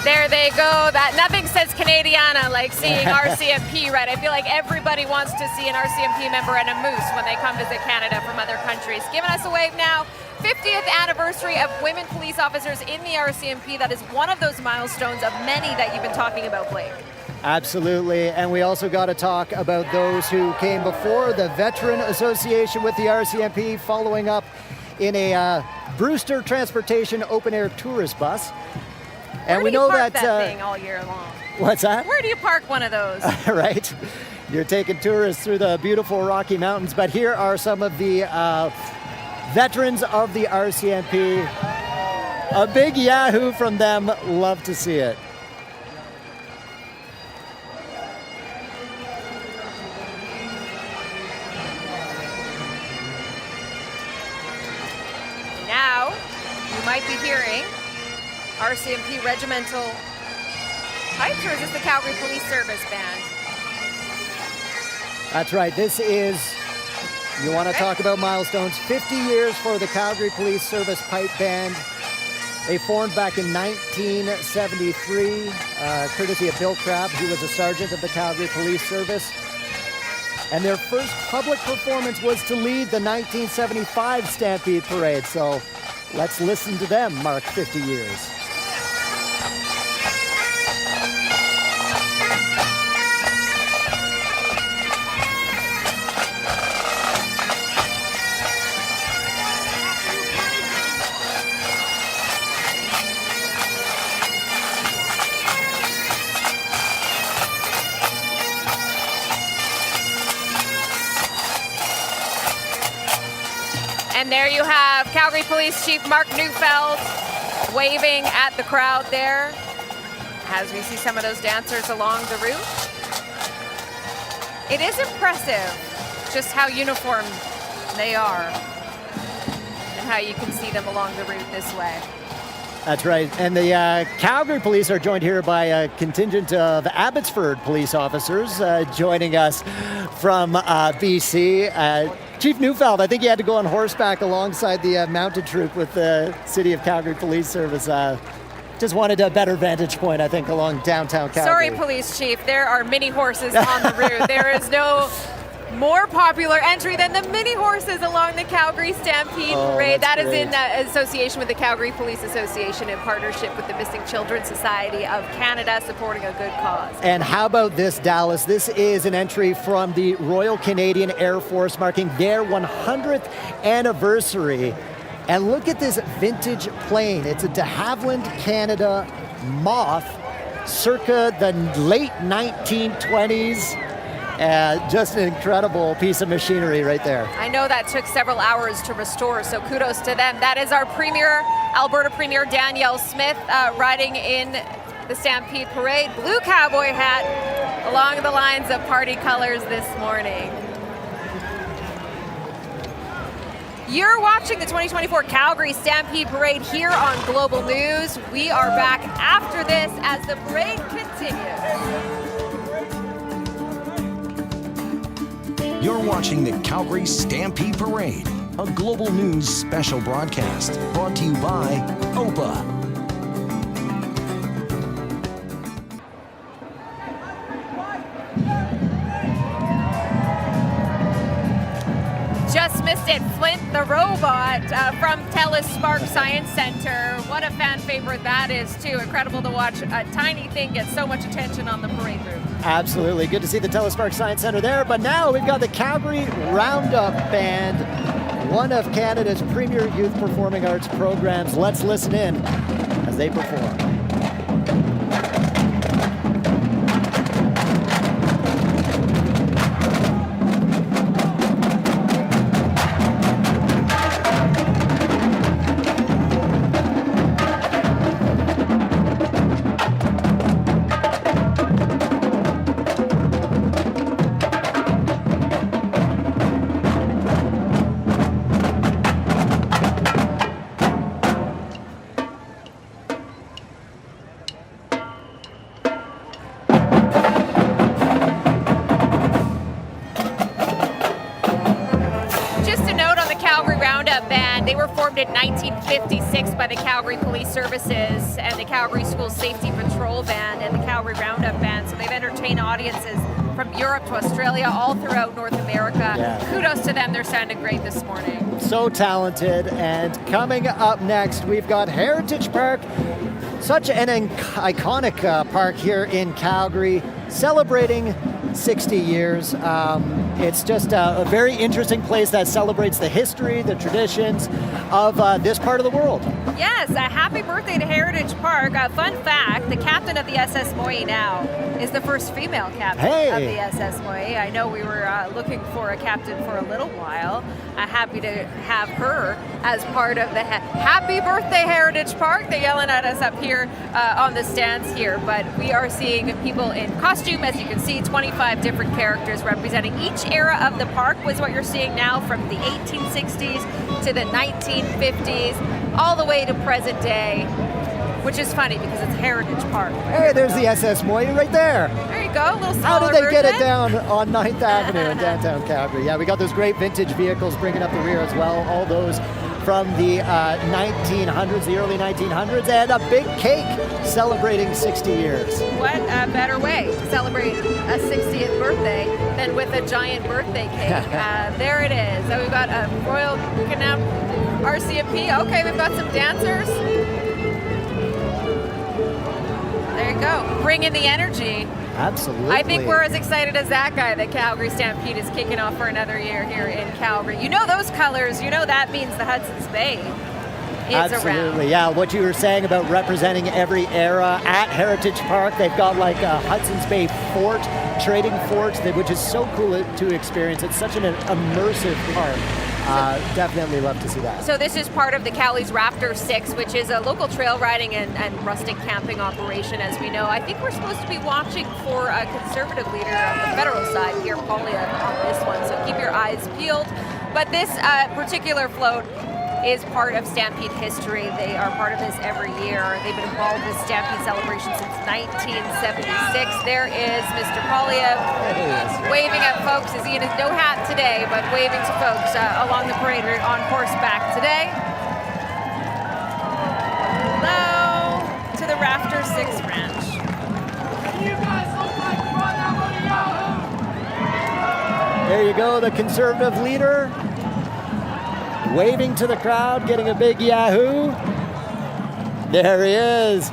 There they go. That nothing says Canadiana like seeing RCMP, right? I feel like everybody wants to see an RCMP member and a moose when they come visit Canada from other countries. Giving us a wave now. 50th anniversary of women police officers in the RCMP. That is one of those milestones of many that you've been talking about, Blake. Absolutely, and we also got to talk about those who came before, the Veteran Association with the RCMP, following up in a Brewster Transportation open-air tourist bus. And Where do you park that thing all year long? What's that? Where do you park one of those? Right. You're taking tourists through the beautiful Rocky Mountains, but here are some of the veterans of the RCMP. A big yahoo from them. Love to see it. Now, you might be hearing RCMP regimental pipes, or is this the Calgary Police Service Band? That's right. This is, you want to talk about milestones, 50 years for the Calgary Police Service Pipe Band. They formed back in 1973, courtesy of Bill Crabb, who was a sergeant of the Calgary Police Service. And their first public performance was to lead the 1975 Stampede Parade. So let's listen to them mark 50 years. And there you have Calgary Police Chief Mark Neufeld waving at the crowd there as we see some of those dancers along the route. It is impressive just how uniformed they are and how you can see them along the route this way. That's right. And the Calgary Police are joined here by a contingent of Abbotsford police officers joining us from BC. Chief Neufeld, I think you had to go on horseback alongside the mounted troop with the City of Calgary Police Service. Just wanted a better vantage point, I think, along downtown Calgary. Sorry, Police Chief, there are mini horses on the route. There is no more popular entry than the mini horses along the Calgary Stampede Parade. That is in association with the Calgary Police Association in partnership with the Missing Children Society of Canada, supporting a good cause. And how about this, Dallas? This is an entry from the Royal Canadian Air Force marking their 100th anniversary. And look at this vintage plane. It's a de Havilland Canada Moth circa the late 1920s. Just an incredible piece of machinery right there. I know that took several hours to restore, so kudos to them. That is our Premier, Alberta Premier Danielle Smith, riding in the Stampede Parade. Blue cowboy hat along the lines of party colors this morning. You're watching the 2024 Calgary Stampede Parade here on Global News. We are back after this as the parade continues. You're watching the Calgary Stampede Parade, a Global News special broadcast brought to you by OPA. Just missed it, Flint the robot from TELUS Spark Science Center. What a fan favorite that is too. Incredible to watch a tiny thing get so much attention on the parade route. Absolutely. Good to see the TELUS Spark Science Center there. But now we've got the Calgary Roundup Band, one of Canada's premier youth performing arts programs. Let's listen in as they perform. In 1956 by the Calgary Police Services and the Calgary School Safety Patrol Band and the Calgary Roundup Band. So they've entertained audiences from Europe to Australia, all throughout North America. Yeah. Kudos to them. They're sounding great this morning. So talented. And coming up next, we've got Heritage Park. Such an iconic park here in Calgary, celebrating 60 years. It's just a very interesting place that celebrates the history, the traditions of this part of the world. Yes, a happy birthday to Heritage Park. A fun fact, the captain of the SS Moy now is the first female captain of the SS Moy. I know we were looking for a captain for a little while. Happy to have her as part of the happy birthday Heritage Park. They're yelling at us up here on the stands here, but we are seeing people in costume. As you can see, 25 different characters representing each era of the park was what you're seeing now, from the 1860s to the 1950s, all the way to present day, which is funny because it's Heritage Park. Hey, there's the SS Moy right there. There you go, a little smaller How did they version. get it down on 9th Avenue in downtown Calgary? Yeah, we got those great vintage vehicles bringing up the rear as well. All those from the 1900s, the early 1900s, and a big cake celebrating 60 years. What a better way to celebrate a 60th birthday than with a giant birthday cake. There it is. So we've got a Royal Canap RCMP. Okay, we've got some dancers. There you go. Bring in the energy. Absolutely. I think we're as excited as that guy that Calgary Stampede is kicking off for another year here in Calgary. You know those colors, you know that means the Hudson's Bay is Absolutely, around. yeah. What you were saying about representing every era at Heritage Park, they've got like a Hudson's Bay fort, trading fort, which is so cool to experience. It's such an immersive park. Definitely love to see that. So this is part of the Cowley's Raptor 6, which is a local trail riding and rustic camping operation, as we know. I think we're supposed to be watching for a conservative leader on the federal side, Pierre Poilievre, on this one, so keep your eyes peeled. But this particular float is part of Stampede history. They are part of this every year. They've been involved with Stampede celebration since 1976. There is Mr. Poilievre waving at folks. Is he in his no hat today, but waving to folks along the parade route on horseback today. Hello to the Raptor 6 Ranch. There you go, the conservative leader waving to the crowd, getting a big yahoo. There he is.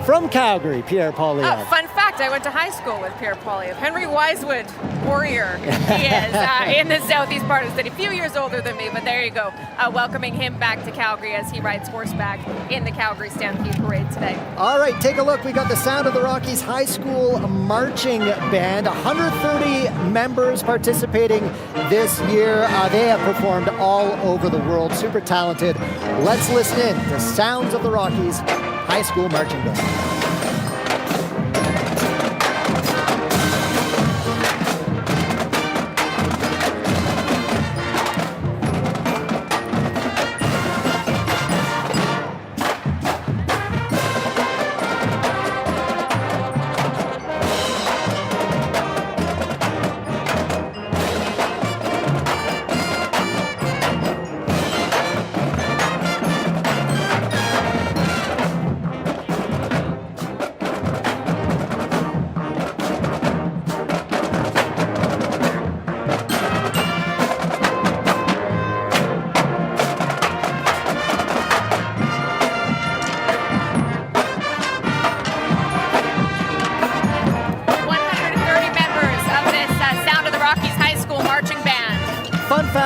From Calgary, Pierre Poilievre. Fun fact, I went to high school with Pierre Poilievre. Henry Wisewood, warrior he is, in the southeast part of the city. A few years older than me, but there you go. Welcoming him back to Calgary as he rides horseback in the Calgary Stampede Parade today. All right, take a look. We got the Sound of the Rockies High School Marching Band. 130 members participating this year. They have performed all over the world. Super talented. Let's listen in to Sounds of the Rockies High School Marching Band.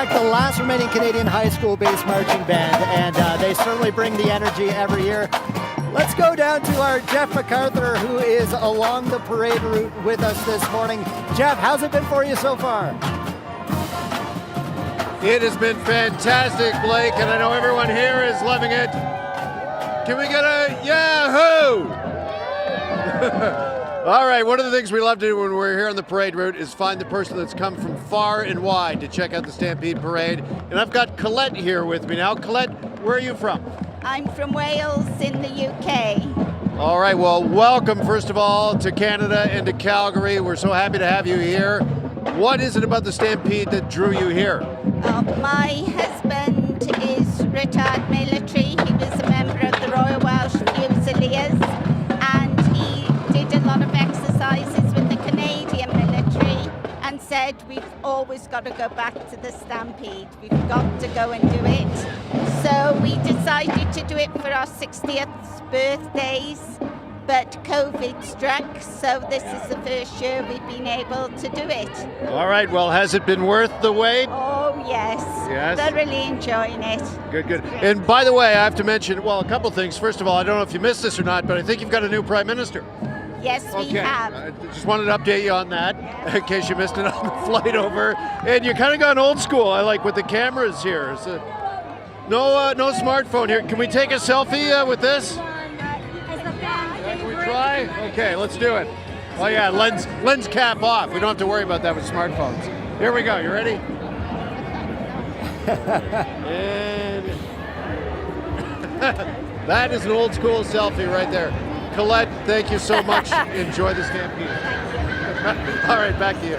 The last remaining Canadian high school-based marching band, and they certainly bring the energy every year. Let's go down to our Jeff MacArthur, who is along the parade route with us this morning. Jeff, how's it been for you so far? It has been fantastic, Blake, and I know everyone here is loving it. Can we get a yahoo? All right, one of the things we love to do when we're here on the parade route is find the person that's come from far and wide to check out the Stampede Parade. And I've got Colette here with me now. Colette, where are you from? I'm from Wales in the UK. All right, well, welcome, first of all, to Canada and to Calgary. We're so happy to have you here. What is it about the Stampede that drew you here? My husband is retired military. He was a member of the Royal Welsh Fusiliers, and he did a lot of exercises with the Canadian military and said, we've always got to go back to the Stampede. We've got to go and do it. So we decided to do it for our 60th birthdays, but COVID struck, so this is the first year we've been able to do it. All right, well, has it been worth the wait? Oh, yes. Yes? Thoroughly enjoying it. Good, good. And by the way, I have to mention, well, a couple things. First of all, I don't know if you missed this or not, but I think you've got a new Prime Minister. Yes, we have. I just wanted to update you on that, in case you missed it on the flight over. And you kind of gone old school, I like, with the cameras here. So, no smartphone here. Can we take a selfie with this? Can we try? Okay, let's do it. Oh yeah, lens cap off. We don't have to worry about that with smartphones. Here we go. You ready? And that is an old school selfie right there. Colette, thank you so much. Enjoy the Stampede. All right, back to you.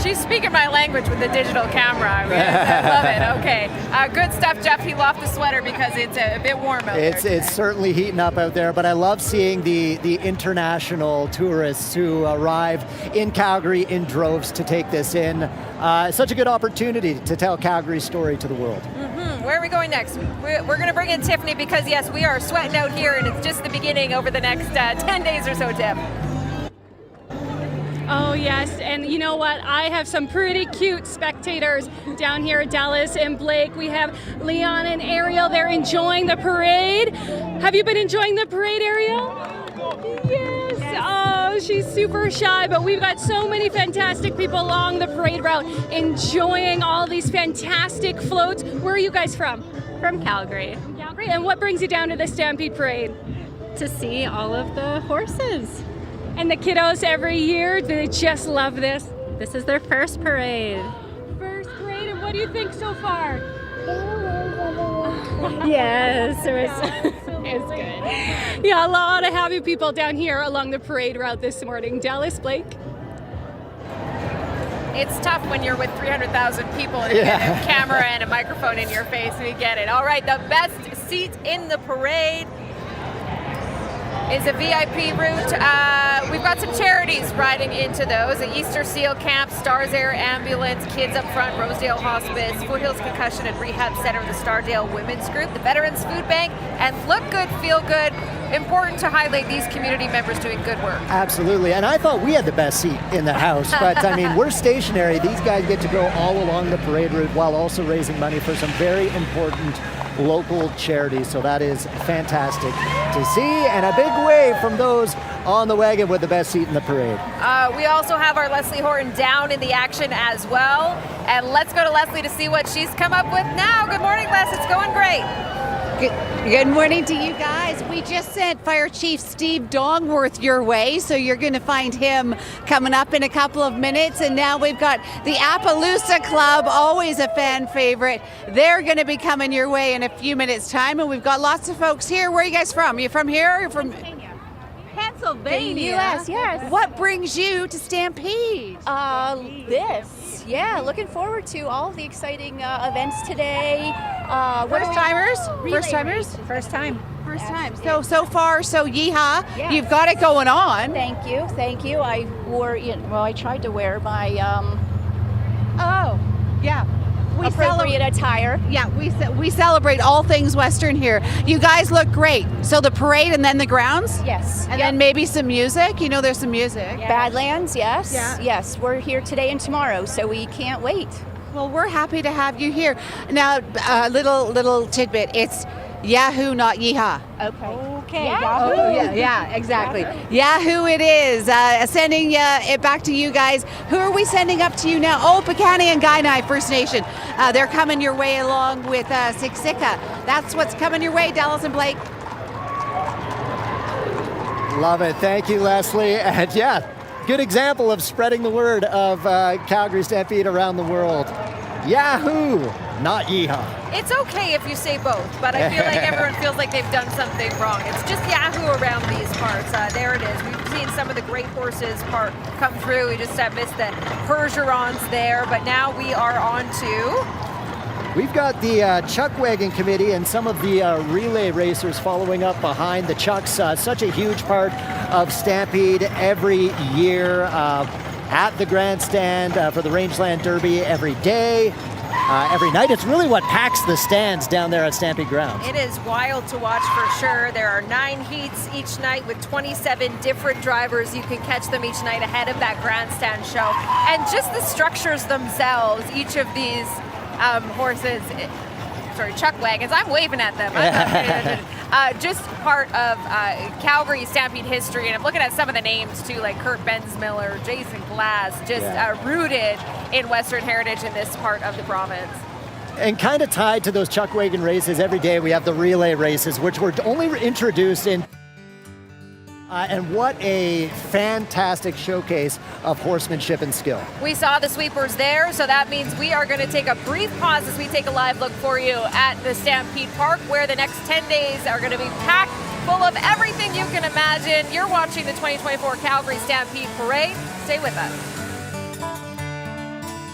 She's speaking my language with the digital camera. I mean, I love it. Okay. Good stuff, Jeff. He lost the sweater because it's a bit warm out there today. It's certainly heating up out there, but I love seeing the international tourists who arrive in Calgary in droves to take this in. Such a good opportunity to tell Calgary's story to the world. Where are we going next? We're going to bring in Tiffany because, yes, we are sweating out here, and it's just the beginning over the next 10 days or so, Tiff. Oh yes, and you know what? I have some pretty cute spectators down here at Dallas and Blake. We have Leon and Ariel. They're enjoying the parade. Have you been enjoying the parade, Ariel? Yes. Oh, she's super shy, but we've got so many fantastic people along the parade route enjoying all these fantastic floats. Where are you guys from? From Calgary. From Calgary. And what brings you down to the Stampede Parade? To see all of the horses. And the kiddos every year, do they just love this? This is their first parade. First parade, and what do you think so far? Yes, it's good. Yeah, a lot of happy people down here along the parade route this morning. Dallas, Blake? It's tough when you're with 300,000 people and a camera and a microphone in your face. We get it. All right, the best seat in the parade is a VIP route. We've got some charities riding into those. The Easter Seal Camp, Stars Air Ambulance, Kids Up Front, Rosedale Hospice, Foothills Concussion and Rehab Center, the Stardale Women's Group, the Veterans Food Bank, and Look Good, Feel Good. Important to highlight these community members doing good work. Absolutely, and I thought we had the best seat in the house, but I mean, we're stationary. These guys get to go all along the parade route while also raising money for some very important local charities, so that is fantastic to see, and a big wave from those on the wagon with the best seat in the parade. We also have our Leslie Horton down in the action as well, and let's go to Leslie to see what she's come up with now. Good morning, Les. It's going great. Good morning to you guys. We just sent Fire Chief Steve Dongworth your way, so you're going to find him coming up in a couple of minutes. And now we've got the Appaloosa Club, always a fan favorite. They're going to be coming your way in a few minutes' time, and we've got lots of folks here. Where are you guys from? Are you from here or from Pennsylvania? The U.S., yes. What brings you to Stampede? This. Yeah, looking forward to all of the exciting events today. First timers? First timers? First time. First time. So far, so yeehaw. Yes. You've got it going on. Thank you. I wore, I tried to wear my appropriate attire. Yeah, we celebrate all things Western here. You guys look great. So the parade and then the grounds? Yes. And then maybe some music? You know there's some music. Yeah. Badlands, yes. Yeah. Yes, we're here today and tomorrow, so we can't wait. Well, we're happy to have you here. Now, little tidbit. It's Yahoo, not yeehaw. Okay. Yahoo. Oh, yeah, exactly. Yahoo it is. Sending it back to you guys. Who are we sending up to you now? Oh, Pekani and Kainai First Nation. They're coming your way along with Siksika. That's what's coming your way, Dallas and Blake. Love it. Thank you, Leslie. And yeah, good example of spreading the word of Calgary Stampede around the world. Yahoo, not yeehaw. It's okay if you say both, but I feel like everyone feels like they've done something wrong. It's just Yahoo around these parts. There it is. We've seen some of the great horses come through. We just missed the Percherons there, but now we are on to... We've got the Chuck Wagon Committee and some of the relay racers following up behind the Chucks. Such a huge part of Stampede every year. At the grandstand for the Rangeland Derby every day. every night. It's really what packs the stands down there at Stampede Grounds. It is wild to watch for sure. There are 9 heats each night with 27 different drivers. You can catch them each night ahead of that grandstand show. And just the structures themselves, each of these horses, chuck wagons, I'm waving at them. I'm not paying attention. Just part of Calgary Stampede history, and I'm looking at some of the names too, like Kurt Bensmiller, Jason Glass, just rooted in Western heritage in this part of the province. And kind of tied to those chuck wagon races, every day we have the relay races, which were only introduced in. And what a fantastic showcase of horsemanship and skill. We saw the sweepers there, so that means we are going to take a brief pause as we take a live look for you at the Stampede Park, where the next 10 days are going to be packed full of everything you can imagine. You're watching the 2024 Calgary Stampede Parade. Stay with us.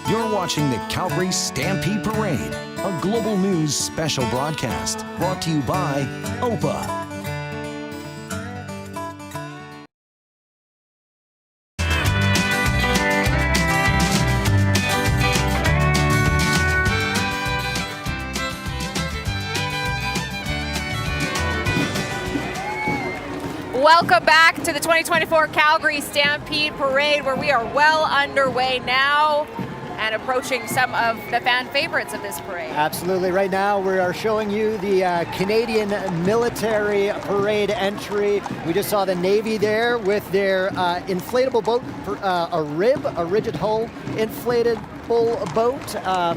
You're watching the Calgary Stampede Parade, a global news special broadcast brought to you by OPA. Welcome back to the 2024 Calgary Stampede Parade, where we are well underway now and approaching some of the fan favorites of this parade. Absolutely. Right now we are showing you the Canadian military parade entry. We just saw the Navy there with their inflatable boat, a rigid hull inflated boat.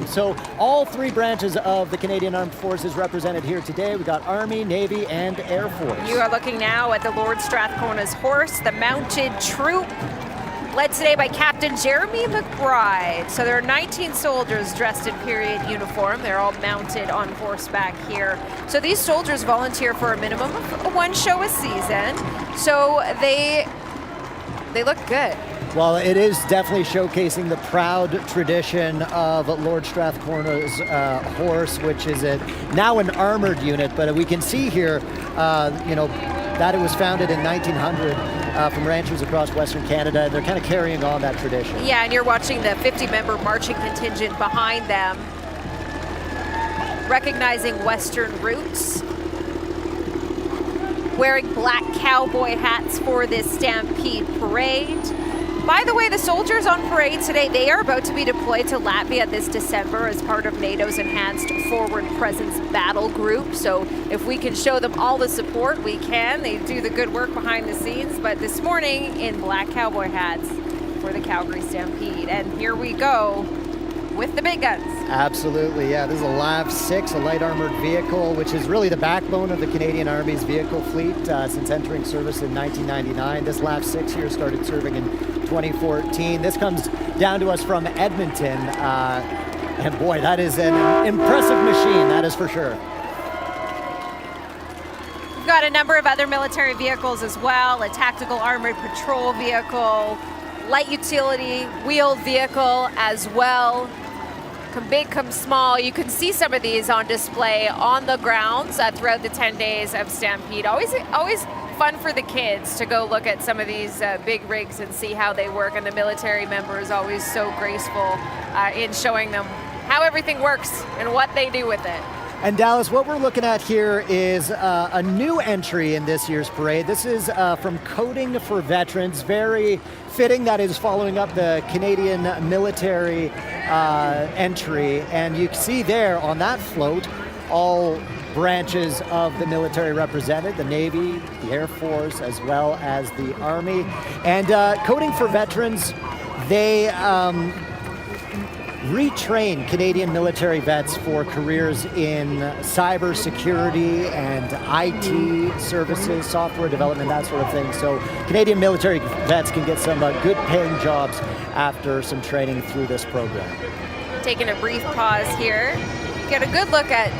So all 3 branches of the Canadian Armed Forces represented here today. We got Army, Navy, and Air Force. You are looking now at the Lord Strathcona's horse, the mounted troop, led today by Captain Jeremy McBride. So there are 19 soldiers dressed in period uniform. They're all mounted on horseback here. So these soldiers volunteer for a minimum of 1 show a season. So they look good. Well, it is definitely showcasing the proud tradition of Lord Strathcona's horse, which is now an armored unit, but we can see here, that it was founded in 1900 from ranchers across Western Canada. They're kind of carrying on that tradition. Yeah, and you're watching the 50-member marching contingent behind them, recognizing Western roots, wearing black cowboy hats for this Stampede Parade. By the way, the soldiers on parade today, they are about to be deployed to Latvia this December as part of NATO's Enhanced Forward Presence Battle Group. So if we can show them all the support, we can. They do the good work behind the scenes. But this morning, in black cowboy hats for the Calgary Stampede. And here we go with the big guns. Absolutely, yeah. This is a LAV 6, a light armored vehicle, which is really the backbone of the Canadian Army's vehicle fleet since entering service in 1999. This LAV 6 here started serving in 2014. This comes down to us from Edmonton, and boy, that is an impressive machine, that is for sure. We've got a number of other military vehicles as well, a tactical armored patrol vehicle, light utility wheeled vehicle as well. Come big, come small. You can see some of these on display on the grounds throughout the 10 days of Stampede. Always fun for the kids to go look at some of these big rigs and see how they work, and the military member is always so graceful in showing them how everything works and what they do with it. And Dallas, what we're looking at here is a new entry in this year's parade. This is from Coding for Veterans. Very fitting that is following up the Canadian military entry. And you can see there on that float all branches of the military represented, the Navy, the Air Force, as well as the Army. And Coding for Veterans, they retrain Canadian military vets for careers in cybersecurity and IT services, software development, that sort of thing. So Canadian military vets can get some good paying jobs after some training through this program. Taking a brief pause here, get a good look at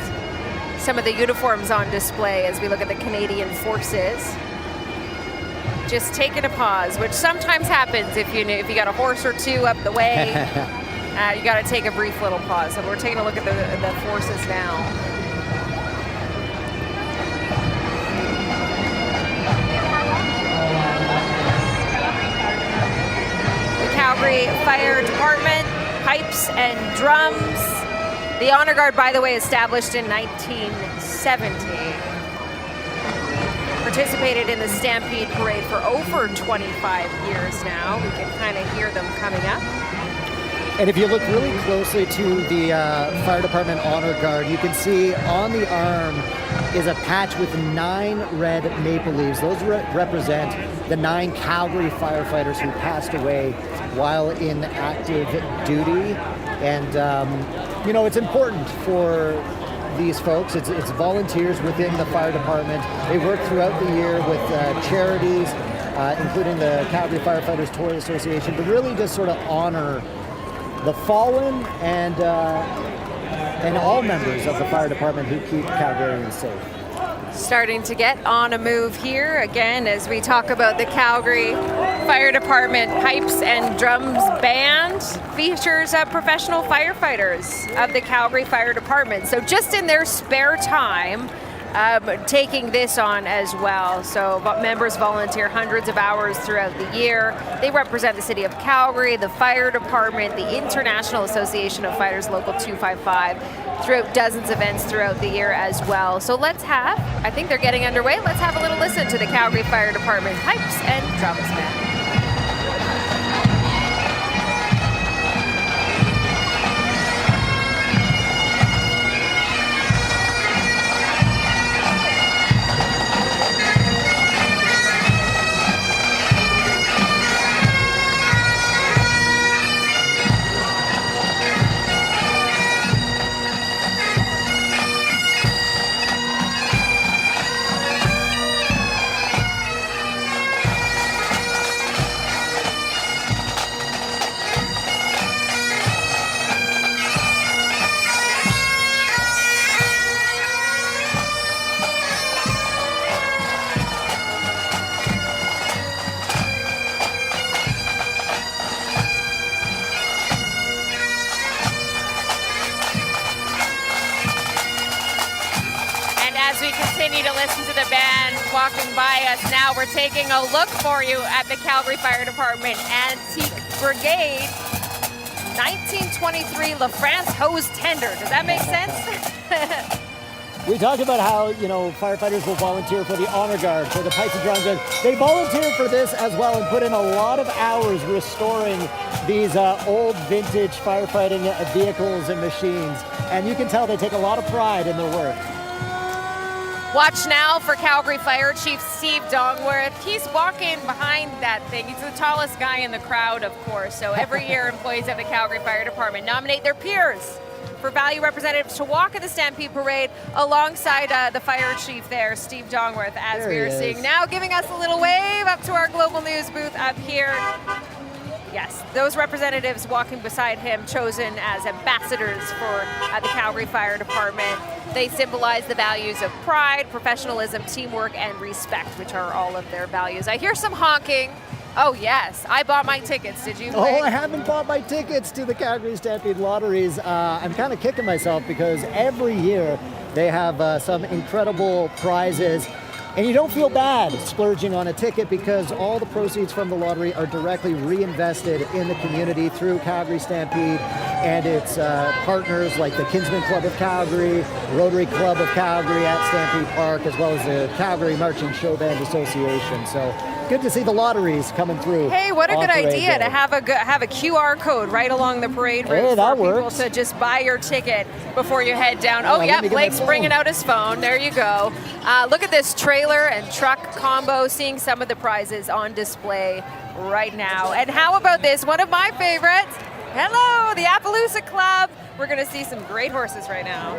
some of the uniforms on display as we look at the Canadian forces. Just taking a pause, which sometimes happens if you got a horse or two up the way. You got to take a brief little pause. So we're taking a look at the forces now. The Calgary Fire Department, pipes and drums, The Honor Guard, by the way, established in 1970. Participated in the Stampede Parade for over 25 years now. We can kind of hear them coming up. And if you look really closely to the Fire Department Honor Guard, you can see on the arm is a patch with 9 red maple leaves. Those represent the 9 Calgary firefighters who passed away while in active duty. And, you know, it's important for these folks. It's volunteers within the fire department. They work throughout the year with charities, including the Calgary Firefighters Toy Association, to really just sort of honor the fallen and all members of the fire department who keep Calgarians safe. Starting to get on a move here again as we talk about the Calgary Fire Department Pipes and Drums Band features professional firefighters of the Calgary Fire Department. So just in their spare time, taking this on as well. So members volunteer hundreds of hours throughout the year. They represent the city of Calgary, the fire department, the International Association of Fighters Local 255, throughout dozens of events throughout the year as well. So let's have, I think they're getting underway, let's have a little listen to the Calgary Fire Department Pipes and Drums Band. Continue to listen to the band walking by us now. We're taking a look for you at the Calgary Fire Department Antique Brigade 1923 La France Hose Tender. Does that make sense? We talked about how, you know, firefighters will volunteer for the Honor Guard, for the Pipes and Drums. And they volunteer for this as well and put in a lot of hours restoring these old vintage firefighting vehicles and machines. And you can tell they take a lot of pride in their work. Watch now for Calgary Fire Chief Steve Dongworth. He's walking behind that thing. He's the tallest guy in the crowd, of course. So every year, employees of the Calgary Fire Department nominate their peers for value representatives to walk in the Stampede Parade alongside the fire chief there, Steve Dongworth, as we are seeing now, giving us a little wave up to our Global News booth up here. Yes, those representatives walking beside him, chosen as ambassadors for the Calgary Fire Department. They symbolize the values of pride, professionalism, teamwork, and respect, which are all of their values. I hear some honking. Oh yes, I bought my tickets. Did you? Blake? Oh, I haven't bought my tickets to the Calgary Stampede lotteries. I'm kind of kicking myself because every year they have some incredible prizes. And you don't feel bad splurging on a ticket because all the proceeds from the lottery are directly reinvested in the community through Calgary Stampede and its partners like the Kinsman Club of Calgary, Rotary Club of Calgary at Stampede Park, as well as the Calgary Marching Show Band Association. So good to see the lotteries coming through. Hey, what a good idea to have a QR code right along the parade route for people to just buy your ticket before you head down. Oh yeah, Blake's bringing out his phone. There you go. Look at this trailer and truck combo, seeing some of the prizes on display right now. And how about this, one of my favorites. Hello, the Appaloosa Club. We're gonna see some great horses right now.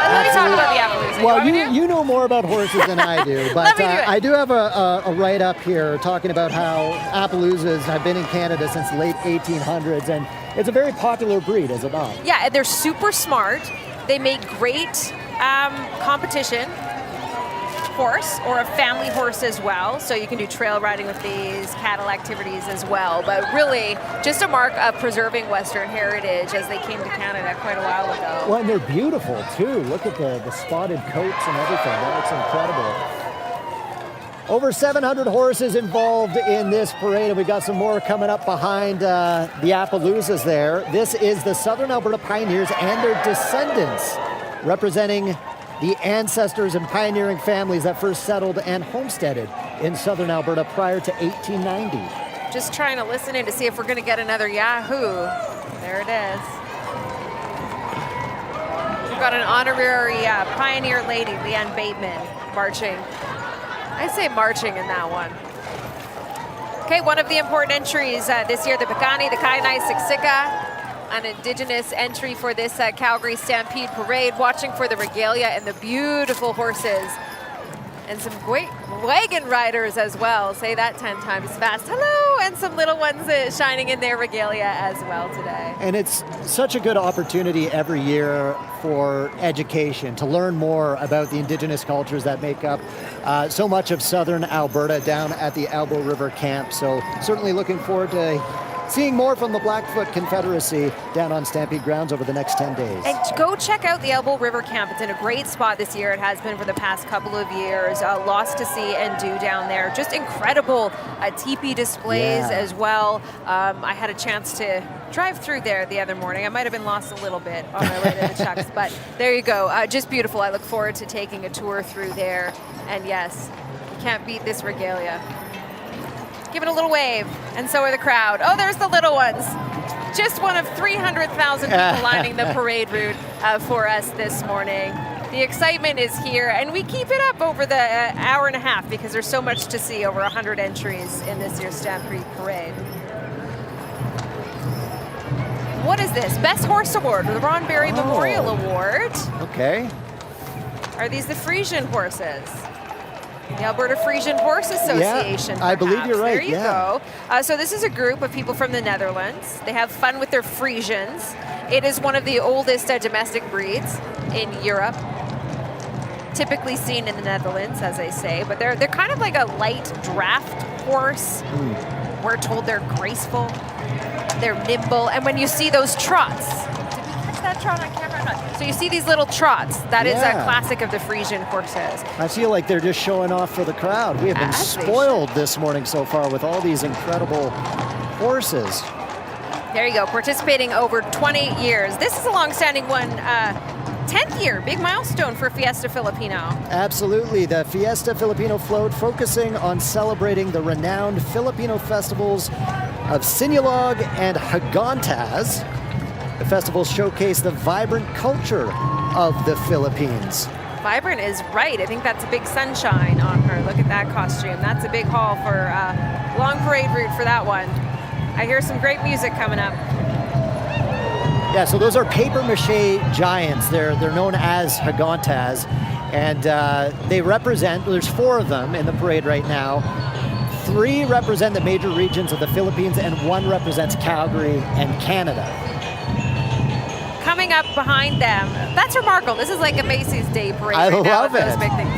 Let me talk about the Appaloosa. Well, you know more about horses than I do, but I do have a write-up here talking about how Appaloosas have been in Canada since the late 1800s, and it's a very popular breed, is it not? Yeah, they're super smart. They make great competition horse, or a family horse as well. So you can do trail riding with these, cattle activities as well. But really, just a mark of preserving Western heritage as they came to Canada quite a while ago. Well, and they're beautiful too. Look at the spotted coats and everything. That looks incredible. Over 700 horses involved in this parade, and we got some more coming up behind the Appaloosas there. This is the Southern Alberta Pioneers and their descendants, representing the ancestors and pioneering families that first settled and homesteaded in Southern Alberta prior to 1890. Just trying to listen in to see if we're going to get another Yahoo. There it is. We've got an honorary pioneer lady, Leanne Bateman, marching. I say marching in that one. Okay, one of the important entries this year, the Pekani, the Kainai Siksika, an Indigenous entry for this Calgary Stampede Parade, watching for the regalia and the beautiful horses. And some great wagon riders as well. Say that 10 times fast. Hello, and some little ones shining in their regalia as well today. And it's such a good opportunity every year for education, to learn more about the Indigenous cultures that make up so much of Southern Alberta down at the Elbow River Camp. So certainly looking forward to seeing more from the Blackfoot Confederacy down on Stampede grounds over the next 10 days. And go check out the Elbow River Camp. It's in a great spot this year. It has been for the past couple of years. Lots to see and do down there. Just incredible teepee displays as well. I had a chance to drive through there the other morning. I might have been lost a little bit on my way to the Chucks, but there you go. Just beautiful. I look forward to taking a tour through there. And yes, you can't beat this regalia. Give it a little wave, and so are the crowd. Oh, there's the little ones. Just one of 300,000 people lining the parade route for us this morning. The excitement is here, and we keep it up over the hour and a half because there's so much to see, over 100 entries in this year's Stampede Parade. What is this? Best Horse Award, the Ron Berry Memorial Award. Okay. Are these the Frisian horses? The Alberta Frisian Horse Association. Yeah, I believe you're right. There you go. So this is a group of people from the Netherlands. They have fun with their Frisians. It is one of the oldest domestic breeds in Europe. Typically seen in the Netherlands, as I say, but they're kind of like a light draft horse. We're told they're graceful, they're nimble, and when you see those trots, did we catch that trot on camera or not? So you see these little trots. That is a classic of the Frisian horses. I feel like they're just showing off for the crowd. We have been spoiled this morning so far with all these incredible horses. There you go, participating over 20 years. This is a long-standing one, 10th year, big milestone for Fiesta Filipino. Absolutely, the Fiesta Filipino float focusing on celebrating the renowned Filipino festivals of Sinulog and Hagontaz. The festivals showcase the vibrant culture of the Philippines. Vibrant is right. I think that's a big sunshine on her. Look at that costume. That's a big haul for long parade route for that one. I hear some great music coming up. Yeah, so those are paper mache giants. They're known as Hagontaz, and they represent, there's 4 of them in the parade right now. 3 represent the major regions of the Philippines, and 1 represents Calgary and Canada. Coming up behind them, that's remarkable. This is like a Macy's Day Parade I right now. love it. Those big things.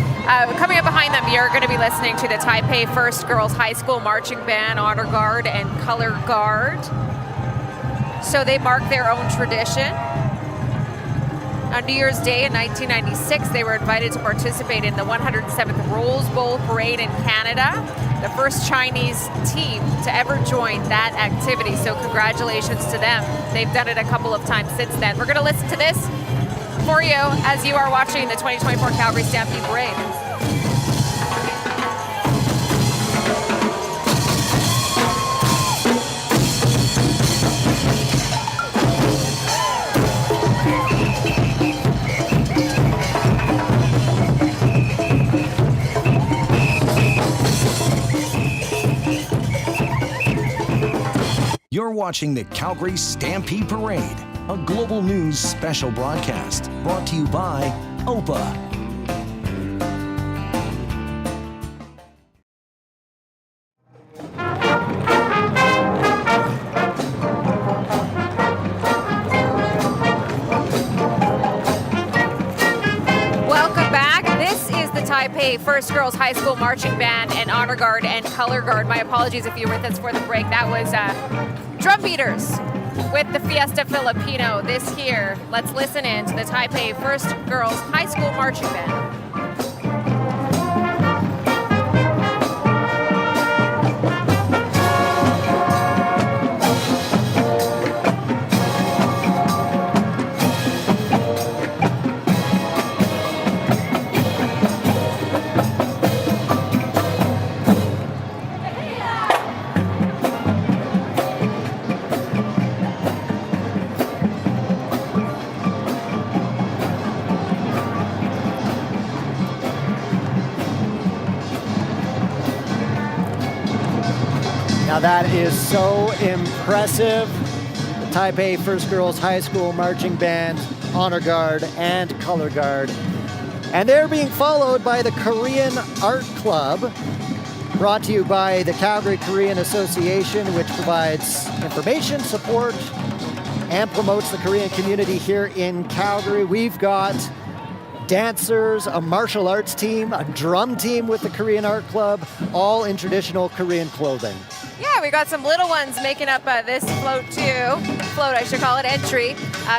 Coming up behind them, you're going to be listening to the Taipei First Girls High School Marching Band, Honor Guard, and Color Guard. So they mark their own tradition. On New Year's Day in 1996, they were invited to participate in the 107th Rose Bowl Parade in Canada, the first Chinese team to ever join that activity. So congratulations to them. They've done it a couple of times since then. We're going to listen to this for you as you are watching the 2024 Calgary Stampede Parade. You're watching the Calgary Stampede Parade, a global news special broadcast brought to you by OPA. Welcome back. This is the Taipei First Girls High School Marching Band and Honor Guard and Color Guard. My apologies if you were with us for the break. That was drum beaters with the Fiesta Filipino this here. Let's listen in to the Taipei First Girls High School Marching Band. Now that is so impressive. The Taipei First Girls High School Marching Band, Honor Guard, and Color Guard. And they're being followed by the Korean Art Club, brought to you by the Calgary Korean Association, which provides information, support, and promotes the Korean community here in Calgary. We've got dancers, a martial arts team, a drum team with the Korean Art Club, all in traditional Korean clothing. Yeah, we got some little ones making up this float I should call it, entry.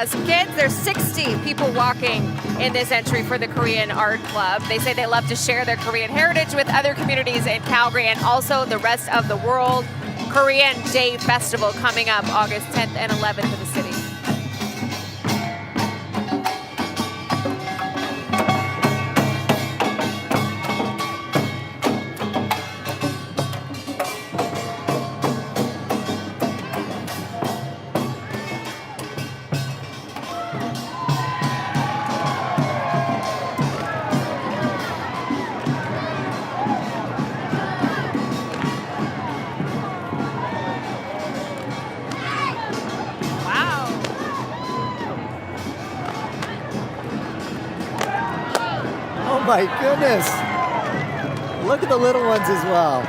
Some kids, there's 60 people walking in this entry for the Korean Art Club. They say they love to share their Korean heritage with other communities in Calgary and also the rest of the world. Korean Day Festival coming up August 10th and 11th in the city. Oh my goodness. Look at the little ones as well.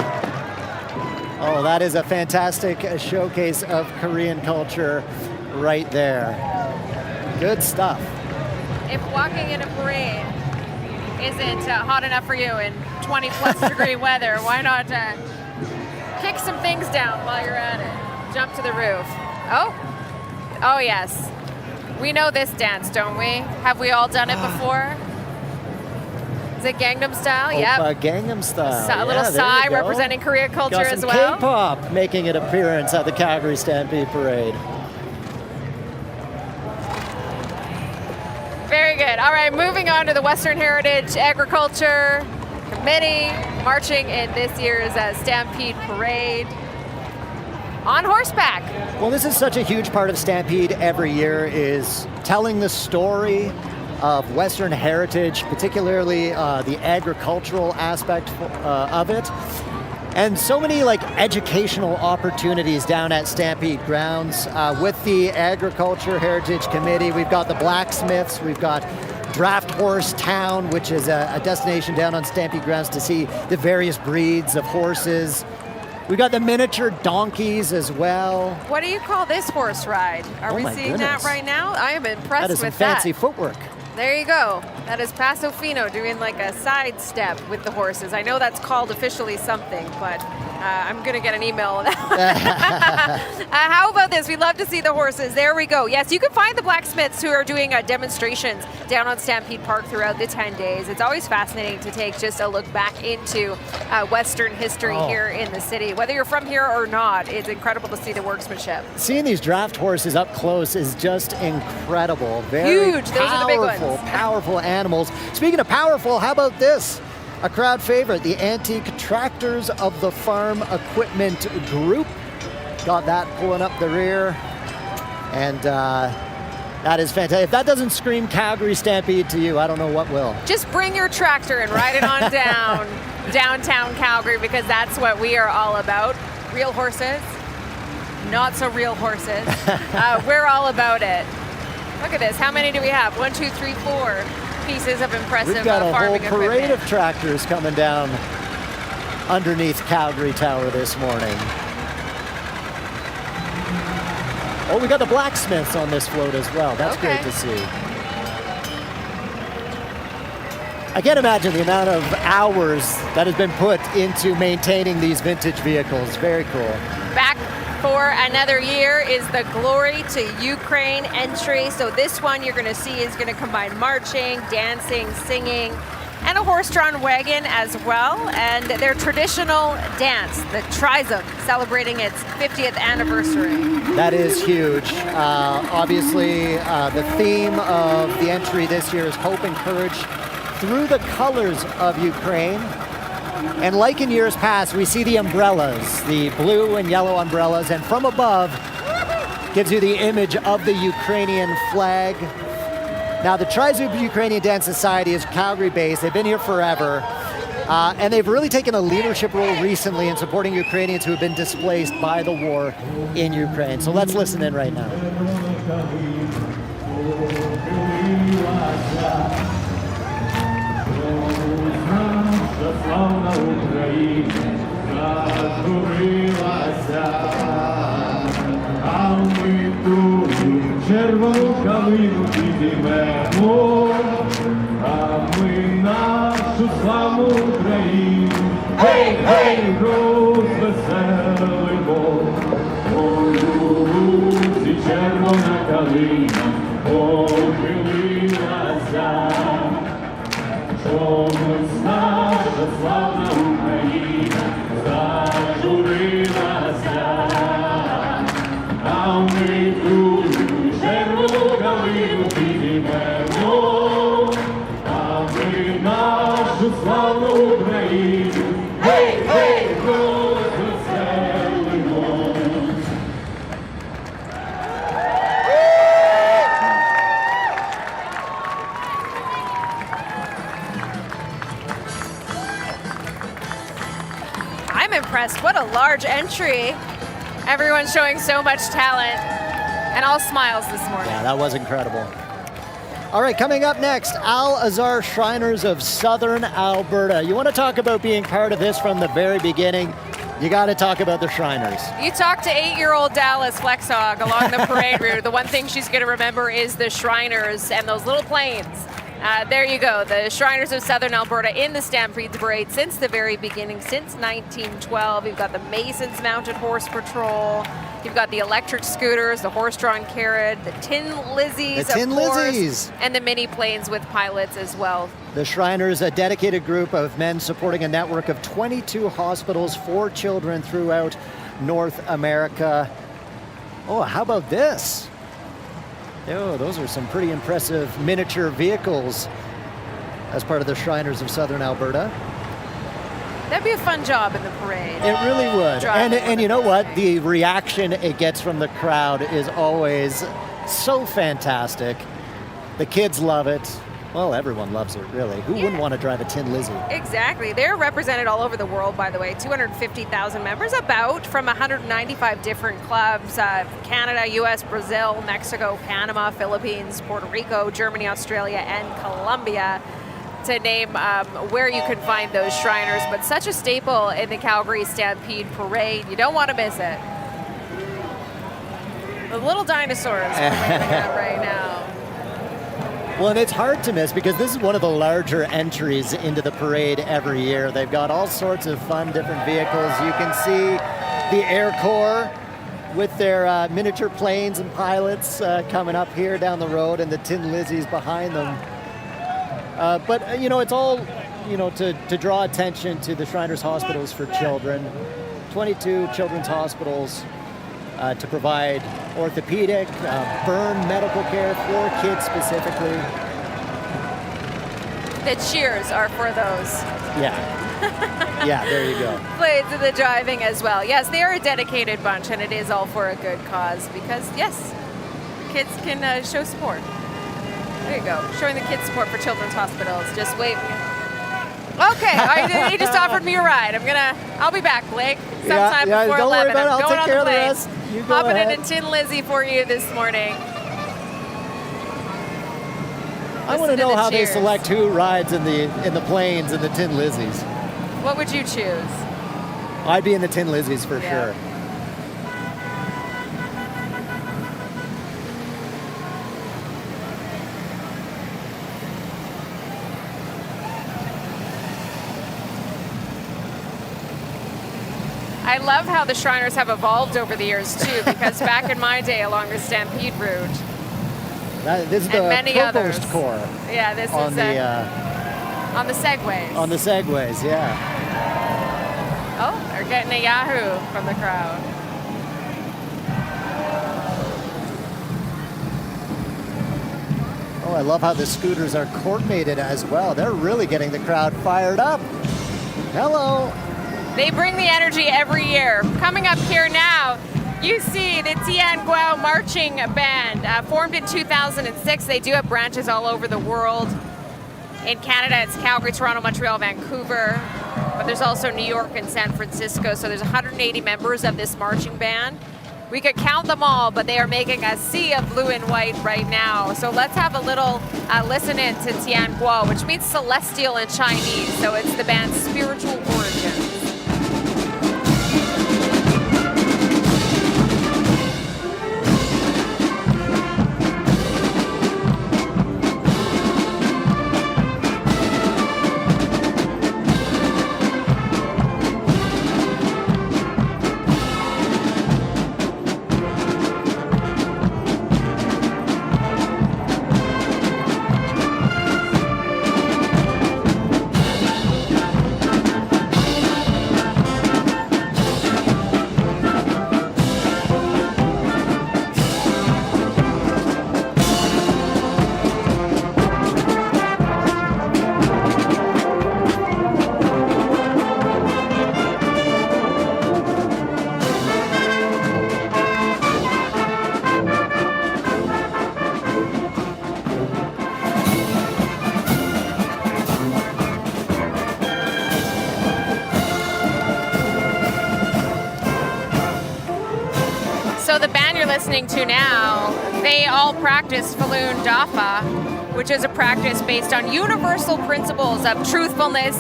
Oh, that is a fantastic showcase of Korean culture right there. Good stuff. If walking in a parade isn't hot enough for you in 20 plus degree weather, why not kick some things down while you're at it? Jump to the roof. Oh yes. We know this dance, don't we? Have we all done it before? Is it Gangnam Style? Yep. Gangnam Style. A little Psy representing Korean culture got as some well. K-pop making an appearance at the Calgary Stampede Parade. Very good. All right, moving on to the Western Heritage Agriculture Committee, marching in this year's Stampede Parade on horseback. Well, this is such a huge part of Stampede every year, is telling the story of Western heritage, particularly the agricultural aspect of it. And so many educational opportunities down at Stampede grounds. With the Agriculture Heritage Committee, we've got the blacksmiths, we've got Draft Horse Town, which is a destination down on Stampede grounds to see the various breeds of horses. We've got the miniature donkeys as well. What do you call this horse ride? Are we seeing that right now? I am impressed with that. with That is some fancy footwork. There you go. That is Paso Fino doing a side step with the horses. I know that's called officially something, but I'm going to get an email on that. How about this? We love to see the horses. There we go. Yes, you can find the blacksmiths who are doing demonstrations down on Stampede Park throughout the 10 days. It's always fascinating to take just a look back into Western history here in the city. Whether you're from here or not, it's incredible to see the workmanship. Seeing these draft horses up close is just incredible. Very huge. Those are the big ones. Powerful animals. Speaking of powerful, how about this? A crowd favorite, the Antique Tractors of the Farm Equipment Group. Got that pulling up the rear. And that is fantastic. If that doesn't scream Calgary Stampede to you, I don't know what will. Just bring your tractor and ride it on down downtown Calgary, because that's what we are all about. Real horses, not so real horses. We're all about it. Look at this. How many do we have? 1, 2, 3, 4 pieces of impressive We've got a whole farming parade equipment. of tractors coming down underneath Calgary Tower this morning. Oh, we got the blacksmiths on this float as well. That's great to see. I can't imagine the amount of hours that has been put into maintaining these vintage vehicles. Very cool. Back for another year is the Glory to Ukraine entry. So this one you're going to see is going to combine marching, dancing, singing, and a horse-drawn wagon as well. And their traditional dance, the Trizum, celebrating its 50th anniversary. That is huge. Obviously, the theme of the entry this year is hope and courage through the colors of Ukraine. And like in years past, we see the umbrellas, the blue and yellow umbrellas, and from above gives you the image of the Ukrainian flag. Now, the Trizub Ukrainian Dance Society is Calgary-based. They've been here forever. And they've really taken a leadership role recently in supporting Ukrainians who have been displaced by the war in Ukraine. So let's listen in right now. Червону калину підіймемо, а ми нашу славну Україну, гей, гей, розвеселимо. Ой, у лузі червона калина похилилася, чомусь наша славна Україна зажурилася, а ми тут червону калину підіймемо, а ми нашу славну Україну, гей, гей, розвеселимо. I'm impressed. What a large entry. Everyone's showing so much talent and all smiles this morning. Yeah, that was incredible. All right, coming up next, Al Azhar Shriners of Southern Alberta. You want to talk about being part of this from the very beginning? You got to talk about the Shriners. You talk to 8-year-old Dallas Flexhog along the parade route. The one thing she's going to remember is the Shriners and those little planes. There you go, the Shriners of Southern Alberta in the Stampede parade since the very beginning, since 1912. You've got the Masons Mounted Horse Patrol. You've got the electric scooters, the horse-drawn carriage, the Tin Lizzies, The Tin of course, Lizzies. and the mini planes with pilots as well. The Shriners, a dedicated group of men supporting a network of 22 hospitals for children throughout North America. Oh, how about this? Oh, those are some pretty impressive miniature vehicles as part of the Shriners of Southern Alberta. That'd be a fun job in the parade. It really would. Driving And you know what? The reaction it gets from the crowd is always so fantastic. The kids love it. Well, everyone loves it, really. Who wouldn't want to drive a Tin Lizzie? Exactly. They're represented all over the world, by the way. 250,000 members, about, from 195 different clubs. Canada, US, Brazil, Mexico, Panama, Philippines, Puerto Rico, Germany, Australia, and Colombia, to name where you can find those Shriners. But such a staple in the Calgary Stampede Parade. You don't want to miss it. The little dinosaurs we're waving at right now. Well, and it's hard to miss because this is one of the larger entries into the parade every year. They've got all sorts of fun, different vehicles. You can see the Air Corps with their miniature planes and pilots coming up here down the road, and the Tin Lizzies behind them. But, you know, it's all, you know, to draw attention to the Shriners Hospitals for Children. 22 children's hospitals to provide orthopedic, burn medical care for kids specifically. The cheers are for those. Yeah. Yeah, there you go. Played to the driving as well. Yes, they are a dedicated bunch, and it is all for a good cause because, yes, kids can show support. There you go, showing the kids support for children's hospitals. Just wait. Okay, he just offered me a ride. I'll be back, Blake, sometime before don't 11. worry about it. I'm I'll going take on care the of the plane. rest. You go Hopping ahead. in a Tin Lizzie for you this morning. I want to Listen know the how they cheers. select who rides in the planes and the Tin Lizzies. What would you choose? I'd be in the Tin Lizzies for Yeah. sure. I love how the Shriners have evolved over the years too, because back in my day along the Stampede route, This is and the many Provost others. Corps Yeah, this on is the on the segways. on the segways. Yeah. Oh, they're getting a Yahoo from the crowd. Oh, I love how the scooters are coordinated as well. They're really getting the crowd fired up. Hello. They bring the energy every year. Coming up here now, you see the Tian Guo Marching Band, formed in 2006. They do have branches all over the world. In Canada, it's Calgary, Toronto, Montreal, Vancouver, but there's also New York and San Francisco. So there's 180 members of this marching band. We could count them all, but they are making a sea of blue and white right now. So let's have a little listen in to Tian Guo, which means celestial in Chinese. So it's the band's spiritual origins. So the band you're listening to now, they all practice Falun Dafa, which is a practice based on universal principles of truthfulness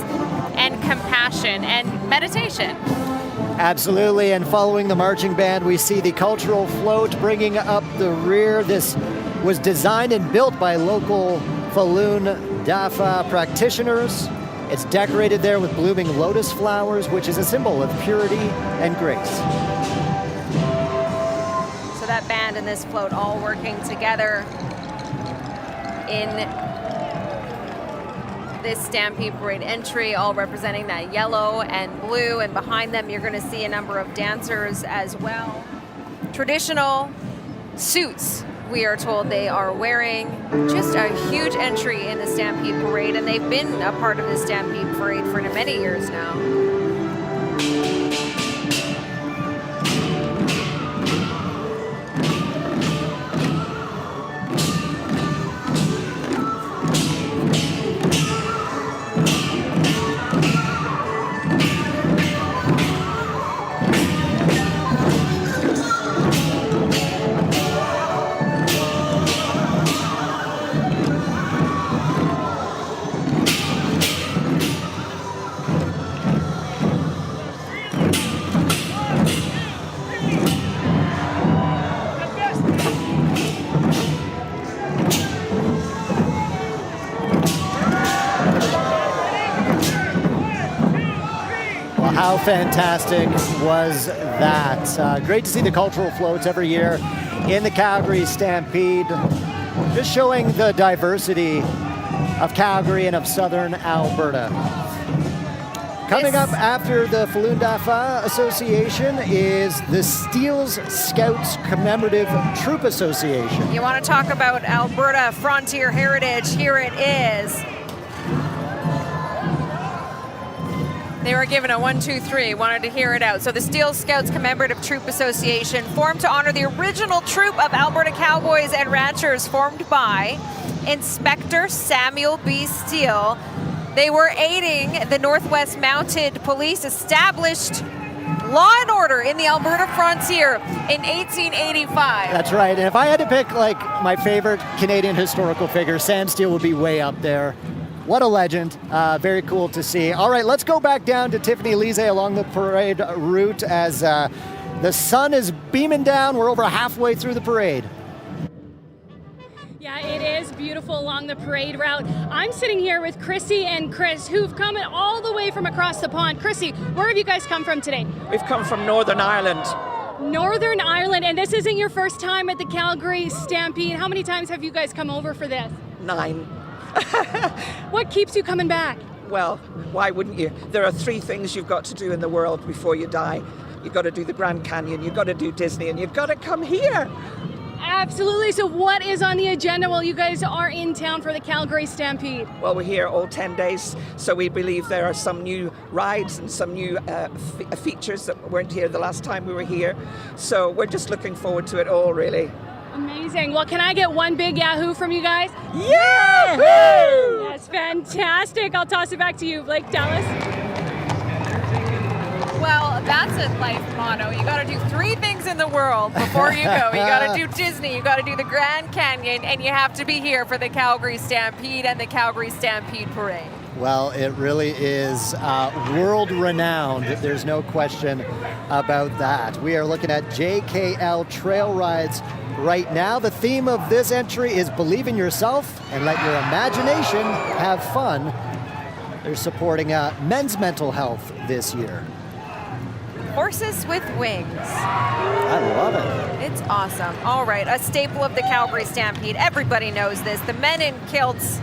and compassion and meditation. Absolutely, and following the marching band, we see the cultural float bringing up the rear. This was designed and built by local Falun Dafa practitioners. It's decorated there with blooming lotus flowers, which is a symbol of purity and grace. That band and this float all working together in this Stampede Parade entry, all representing that yellow and blue, and behind them you're going to see a number of dancers as well. Traditional suits, we are told they are wearing. Just a huge entry in the Stampede Parade, and they've been a part of the Stampede Parade for many years now. How fantastic was that? Great to see the cultural floats every year in the Calgary Stampede, just showing the diversity of Calgary and of southern Alberta. Coming up after the Falun Dafa Association is the Steeles Scouts Commemorative Troop Association. You want to talk about Alberta frontier heritage? Here it is. They were given a 1, 2, 3, wanted to hear it out. So the Steeles Scouts Commemorative Troop Association, formed to honor the original troop of Alberta cowboys and ranchers, formed by Inspector Samuel B. Steele. They were aiding the Northwest Mounted Police, established law and order in the Alberta frontier in 1885. That's right, and if I had to pick like my favorite Canadian historical figure, Sam Steele would be way up there. What a legend. Very cool to see. All right, let's go back down to Tiffany Elise along the parade route as the sun is beaming down. We're over halfway through the parade. Yeah, it is beautiful along the parade route. I'm sitting here with Chrissy and Chris, who've come all the way from across the pond. Chrissy, where have you guys come from today? We've come from Northern Ireland. Northern Ireland, and this isn't your first time at the Calgary Stampede. How many times have you guys come over for this? 9. What keeps you coming back? Well, why wouldn't you? There are 3 things you've got to do in the world before you die. You've got to do the Grand Canyon, you've got to do Disney, and you've got to come here. Absolutely. So what is on the agenda while you guys are in town for the Calgary Stampede? Well, we're here all 10 days, so we believe there are some new rides and some new features that weren't here the last time we were here. So we're just looking forward to it all, really. Amazing. Well, can I get one big Yahoo from you guys? Yahoo! That's fantastic. I'll toss it back to you, Blake, Dallas. Well, that's a life motto. You got to do 3 things in the world before you go. You got to do Disney, you got to do the Grand Canyon, and you have to be here for the Calgary Stampede and the Calgary Stampede Parade. Well, it really is world-renowned. There's no question about that. We are looking at JKL Trail Rides right now. The theme of this entry is Believe in Yourself and Let Your Imagination Have Fun. They're supporting men's mental health this year. Horses with wings. I love it. It's awesome. All right, a staple of the Calgary Stampede. Everybody knows this. The men in kilts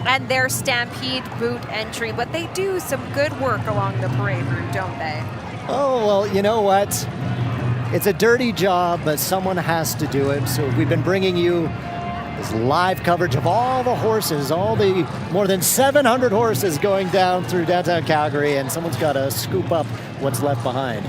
and their Stampede boot entry, but they do some good work along the parade route, don't they? Oh, well, you know what? It's a dirty job, but someone has to do it. So we've been bringing you this live coverage of all the horses, all the more than 700 horses going down through downtown Calgary, and someone's got to scoop up what's left behind.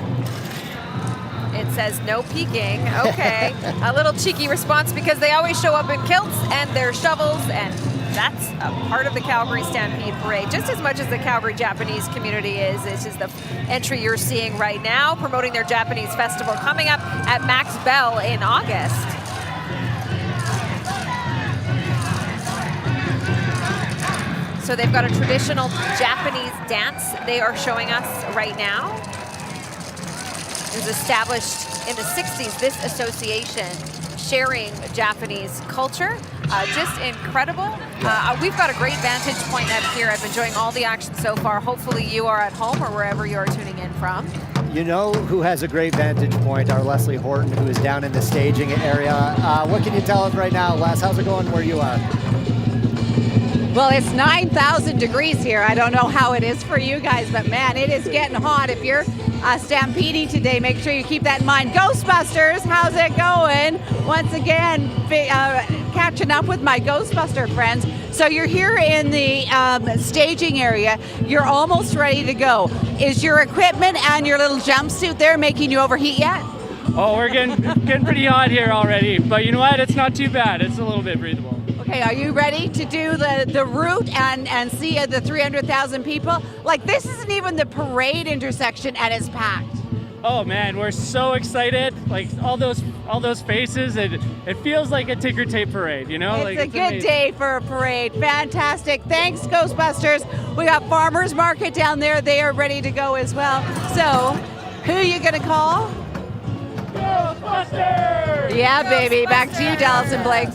It says no peeking. Okay. A little cheeky response because they always show up in kilts and their shovels, and that's a part of the Calgary Stampede Parade, just as much as the Calgary Japanese community is. This is the entry you're seeing right now, promoting their Japanese festival coming up at Max Bell in August. So they've got a traditional Japanese dance they are showing us right now. It was established in the 60s, this association sharing Japanese culture. Just incredible. We've got a great vantage point up here. I've been enjoying all the action so far. Hopefully you are at home or wherever you are tuning in from. You know who has a great vantage point? Our Leslie Horton, who is down in the staging area. What can you tell us right now, Les? How's it going where you are? Well, it's 9,000 degrees here. I don't know how it is for you guys, but man, it is getting hot. If you're stampeding today, make sure you keep that in mind. Ghostbusters, how's it going? Once again, catching up with my Ghostbuster friends. So you're here in the staging area. You're almost ready to go. Is your equipment and your little jumpsuit there making you overheat yet? Oh, we're getting pretty hot here already, but you know what? It's not too bad. It's a little bit breathable. Okay, are you ready to do the route and see the 300,000 people? Like, this isn't even the parade intersection and it's packed. Oh man, we're so excited! Like all those faces, it feels like a ticker tape parade, you know? It's a good day for a parade. Fantastic. Thanks, Ghostbusters. We got Farmers Market down there. They are ready to go as well. So, who are you gonna call? Ghostbusters! Yeah, baby. Back to you, Dallas and Blake.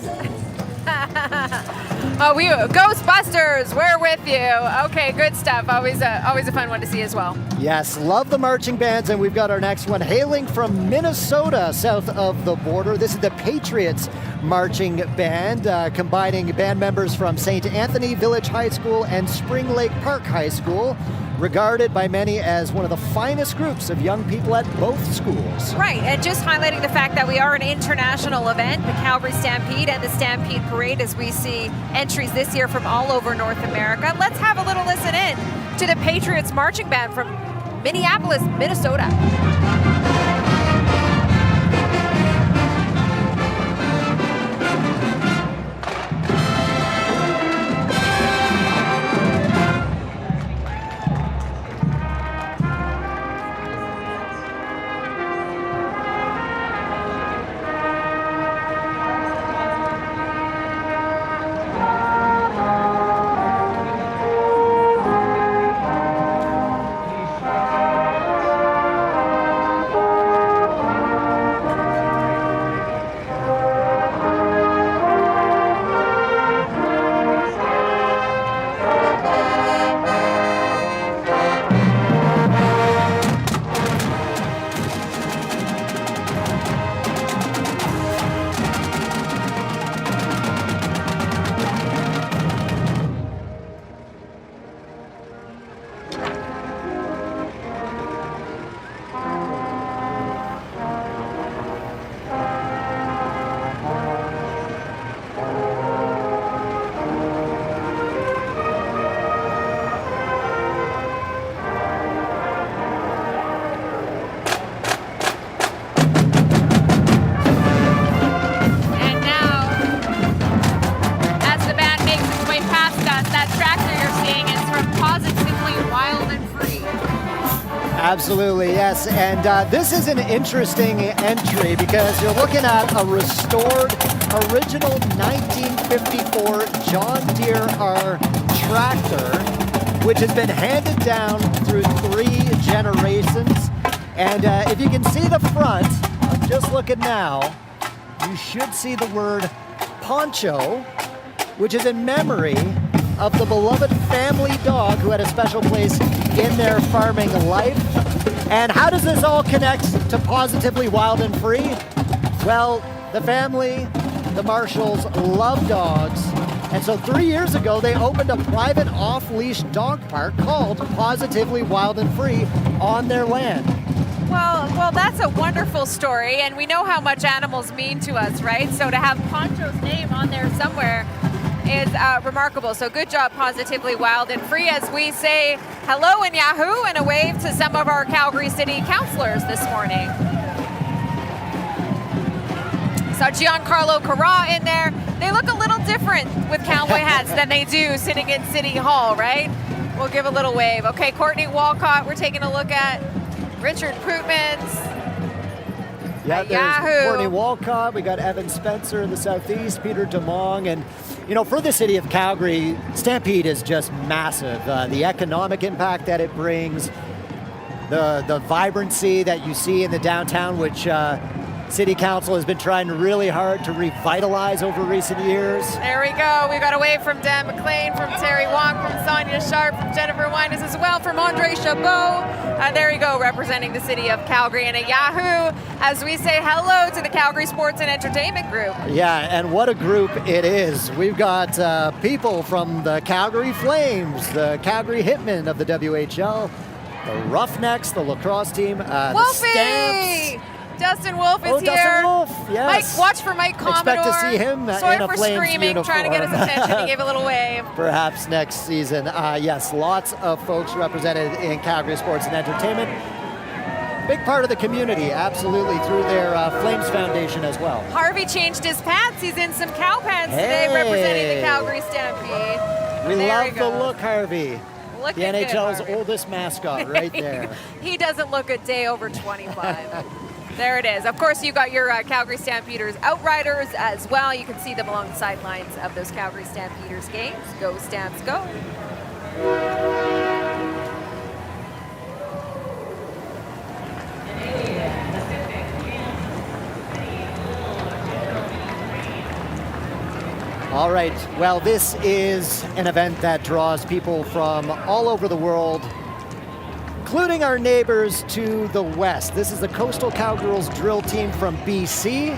Ghostbusters, we're with you. Okay, good stuff. Always a fun one to see as well. Yes, love the marching bands, and we've got our next one hailing from Minnesota, south of the border. This is the Patriots Marching Band, combining band members from St. Anthony Village High School and Spring Lake Park High School, regarded by many as one of the finest groups of young people at both schools. Right, and just highlighting the fact that we are an international event, the Calgary Stampede and the Stampede Parade, as we see entries this year from all over North America. Let's have a little listen in to the Patriots Marching Band from Minneapolis, Minnesota. Absolutely, yes. And this is an interesting entry because you're looking at a restored, original 1954 John Deere R tractor, which has been handed down through 3 generations. And if you can see the front, I'm just looking now, you should see the word Poncho, which is in memory of the beloved family dog who had a special place in their farming life. And how does this all connect to Positively Wild and Free? Well, the family, the Marshalls, love dogs. And so 3 years ago, they opened a private off-leash dog park called Positively Wild and Free on their land. Well, that's a wonderful story, and we know how much animals mean to us, right? So to have Poncho's name on there somewhere is remarkable. So good job, Positively Wild and Free, as we say hello in Yahoo and a wave to some of our Calgary City councilors this morning. Saw Giancarlo Carra in there. They look a little different with cowboy hats than they do sitting in City Hall, right? We'll give a little wave. Okay, Courtney Walcott, we're taking a look at Richard Pootmans. Yeah, there's Yahoo. Courtney Walcott. We got Evan Spencer in the southeast, Peter DeMong. And, you know, for the city of Calgary, Stampede is just massive. The economic impact that it brings, the vibrancy that you see in the downtown, which City Council has been trying really hard to revitalize over recent years. There we go. We got a wave from Dan McLean, from Terry Wong, from Sonia Sharp, from Jennifer Winans as well, from Andre Chabot. There you go, representing the city of Calgary. And at Yahoo, as we say hello to the Calgary Sports and Entertainment Group. Yeah, and what a group it is. We've got people from the Calgary Flames, the Calgary Hitmen of the WHL, the Roughnecks, the lacrosse team, the Stamps. Dustin Wolf is here. Dustin Wolf, yes. Mike, watch for Mike Commodore. Expect to see him Sorry in a for Flames screaming, uniform. trying to get his attention. He gave a little wave. Perhaps next season. Yes, lots of folks represented in Calgary Sports and Entertainment. Big part of the community, absolutely, through their Flames Foundation as well. Harvey changed his pants. He's in some cow pants today, representing the Calgary Stampede. We There love he the goes. look, Harvey. Looking The good, NHL's Harvey. oldest mascot right there. He doesn't look a day over 25. There it is. Of course, you got your Calgary Stampeders Outriders as well. You can see them along the sidelines of those Calgary Stampeders games. Go Stamps, go. All right, well, this is an event that draws people from all over the world, including our neighbors to the west. This is the Coastal Cowgirls drill team from BC,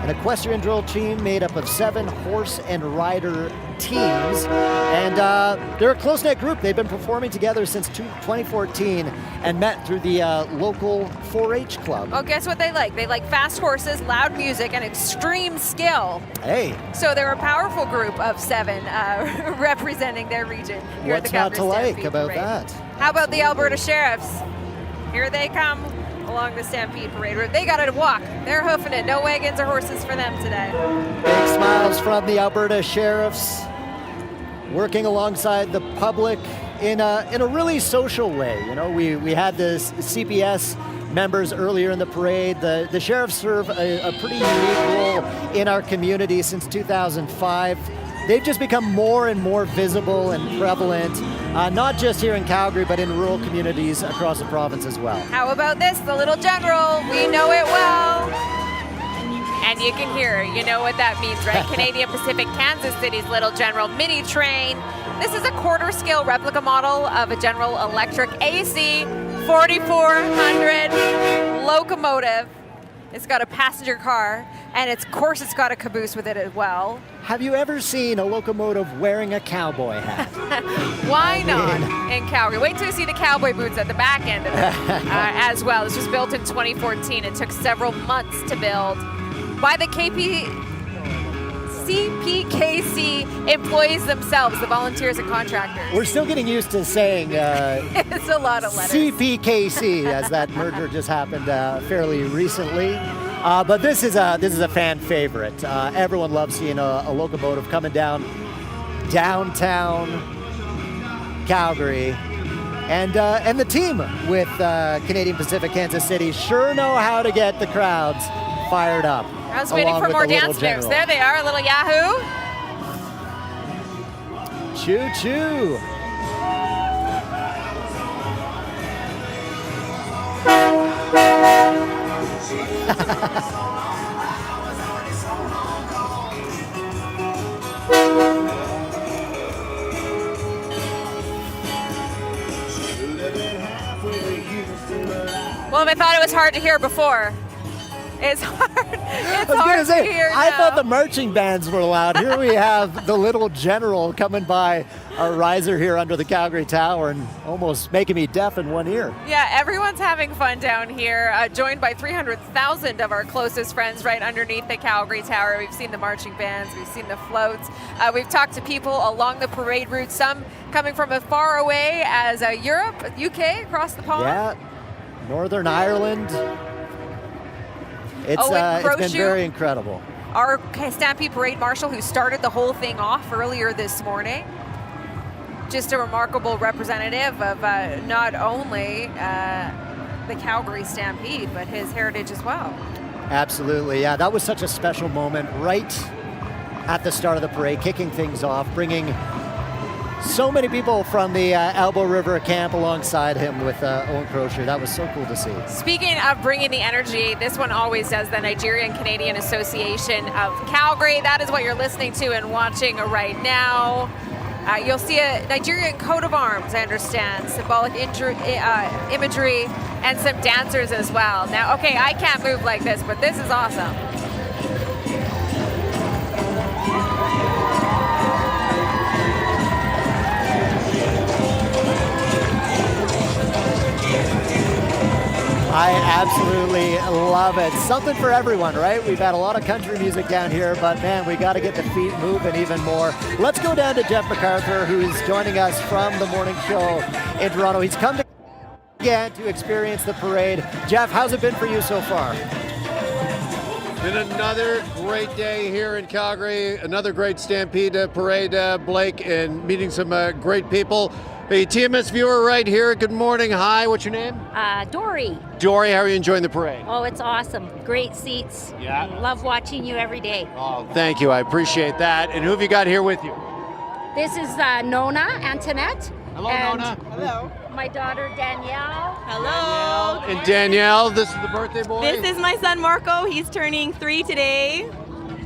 an equestrian drill team made up of 7 horse and rider teams. And they're a close-knit group. They've been performing together since 2014 and met through the local 4-H club. Oh, guess what they like? They like fast horses, loud music, and extreme skill. Hey. So they're a powerful group of 7 representing their region here at the What's not Calgary to like Stampede about Parade. that? How about the Alberta Sheriffs? Here they come along the Stampede Parade route. They got to walk. They're hoofing it. No wagons or horses for them today. Big smiles from the Alberta Sheriffs, working alongside the public in a really social way. You know, we had the CPS members earlier in the parade. The sheriffs serve a pretty unique role in our community since 2005. They've just become more and more visible and prevalent, not just here in Calgary, but in rural communities across the province as well. How about this? The Little General. We know it well. And you can hear it. You know what that means, right? Canadian Pacific Kansas City's Little General mini train. This is a quarter-scale replica model of a General Electric AC 4400 locomotive. It's got a passenger car, and of course it's got a caboose with it as well. Have you ever seen a locomotive wearing a cowboy hat? Why not in Calgary? Wait till you see the cowboy boots at the back end of it as well. This was built in 2014. It took several months to build by the CPKC employees themselves, the volunteers and contractors. We're still getting used to saying It's a lot of letters. CPKC, as that merger just happened fairly recently. But this is a fan favorite. Everyone loves seeing a locomotive coming down downtown Calgary And the team with Canadian Pacific Kansas City sure know how to get the crowds fired up. I was waiting for more dance moves. There they are, a little Yahoo. Choo choo. Well, if I thought it was hard to hear before, it's hard. It's hard to hear I now. thought the marching bands were loud. Here we have the little general coming by our riser here under the Calgary Tower and almost making me deaf in one ear. Yeah, everyone's having fun down here, joined by 300,000 of our closest friends right underneath the Calgary Tower. We've seen the marching bands, we've seen the floats. We've talked to people along the parade route, some coming from as far away as Europe, UK, across the pond. Yeah, Northern Ireland. It's been very incredible. Our Stampede Parade Marshal who started the whole thing off earlier this morning. Just a remarkable representative of not only the Calgary Stampede, but his heritage as well. Absolutely, yeah. That was such a special moment right at the start of the parade, kicking things off, bringing so many people from the Elbow River camp alongside him with Owen Crozier. That was so cool to see. Speaking of bringing the energy, this one always does, the Nigerian Canadian Association of Calgary. That is what you're listening to and watching right now. You'll see a Nigerian coat of arms, I understand, symbolic imagery, and some dancers as well. Now, okay, I can't move like this, but this is awesome. I absolutely love it. Something for everyone, right? We've had a lot of country music down here, but man, we got to get the feet moving even more. Let's go down to Jeff MacArthur, who's joining us from the morning show in Toronto. He's come again to experience the parade. Jeff, how's it been for you so far? Been another great day here in Calgary, another great Stampede parade, Blake, and meeting some great people. Hey, TMS viewer right here, good morning. Hi, what's your name? Dory. Dory, how are you enjoying the parade? Oh, it's awesome. Great seats. Yeah. Love watching you every day. Oh, thank you. I appreciate that. And who have you got here with you? This is Nona Antoinette. Hello, and Nona. Hello. My daughter Danielle. Hello. And Danielle, this is the birthday boy? This is my son Marco. He's turning 3 today.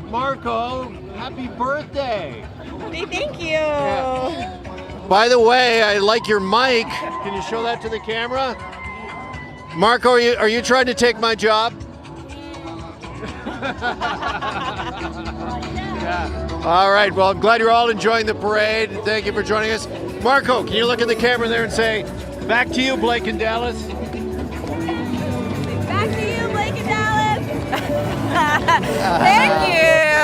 Marco, happy birthday. Hey, thank you. Yeah. By the way, I like your mic. Can you show that to the camera? Marco, are you trying to take my job? Yeah. All right, well, I'm glad you're all enjoying the parade. Thank you for joining us. Marco, can you look at the camera there and say, back to you, Blake and Dallas? Back to you, Blake and Dallas. Thank you.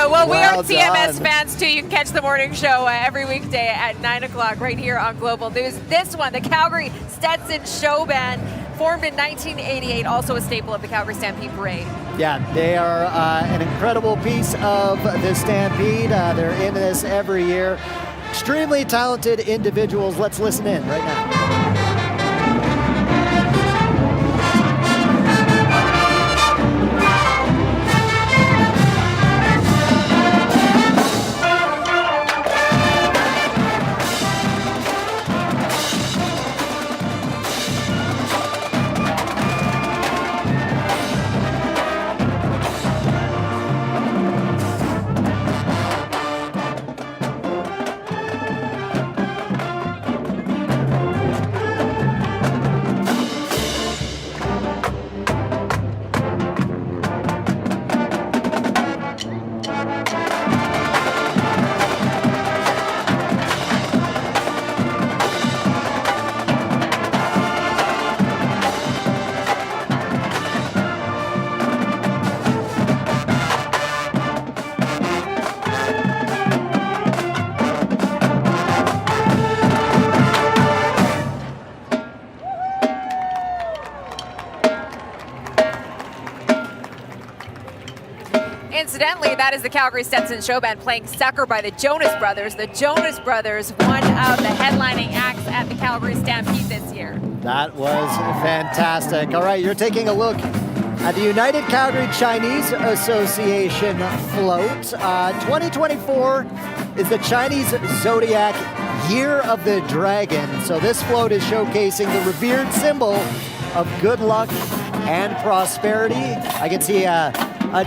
Well, we are Well TMS done. fans too. You can catch the morning show every weekday at 9 o'clock right here on Global News. This one, the Calgary Stetson Show Band, formed in 1988, also a staple of the Calgary Stampede Parade. Yeah, they are an incredible piece of the Stampede. They're in this every year. Extremely talented individuals. Let's listen in right now. Coincidentally, that is the Calgary Stetson Show Band playing Sucker by the Jonas Brothers. The Jonas Brothers, one of the headlining acts at the Calgary Stampede this year. That was fantastic. All right, you're taking a look at the United Calgary Chinese Association float. 2024 is the Chinese Zodiac Year of the Dragon. So this float is showcasing the revered symbol of good luck and prosperity. I can see a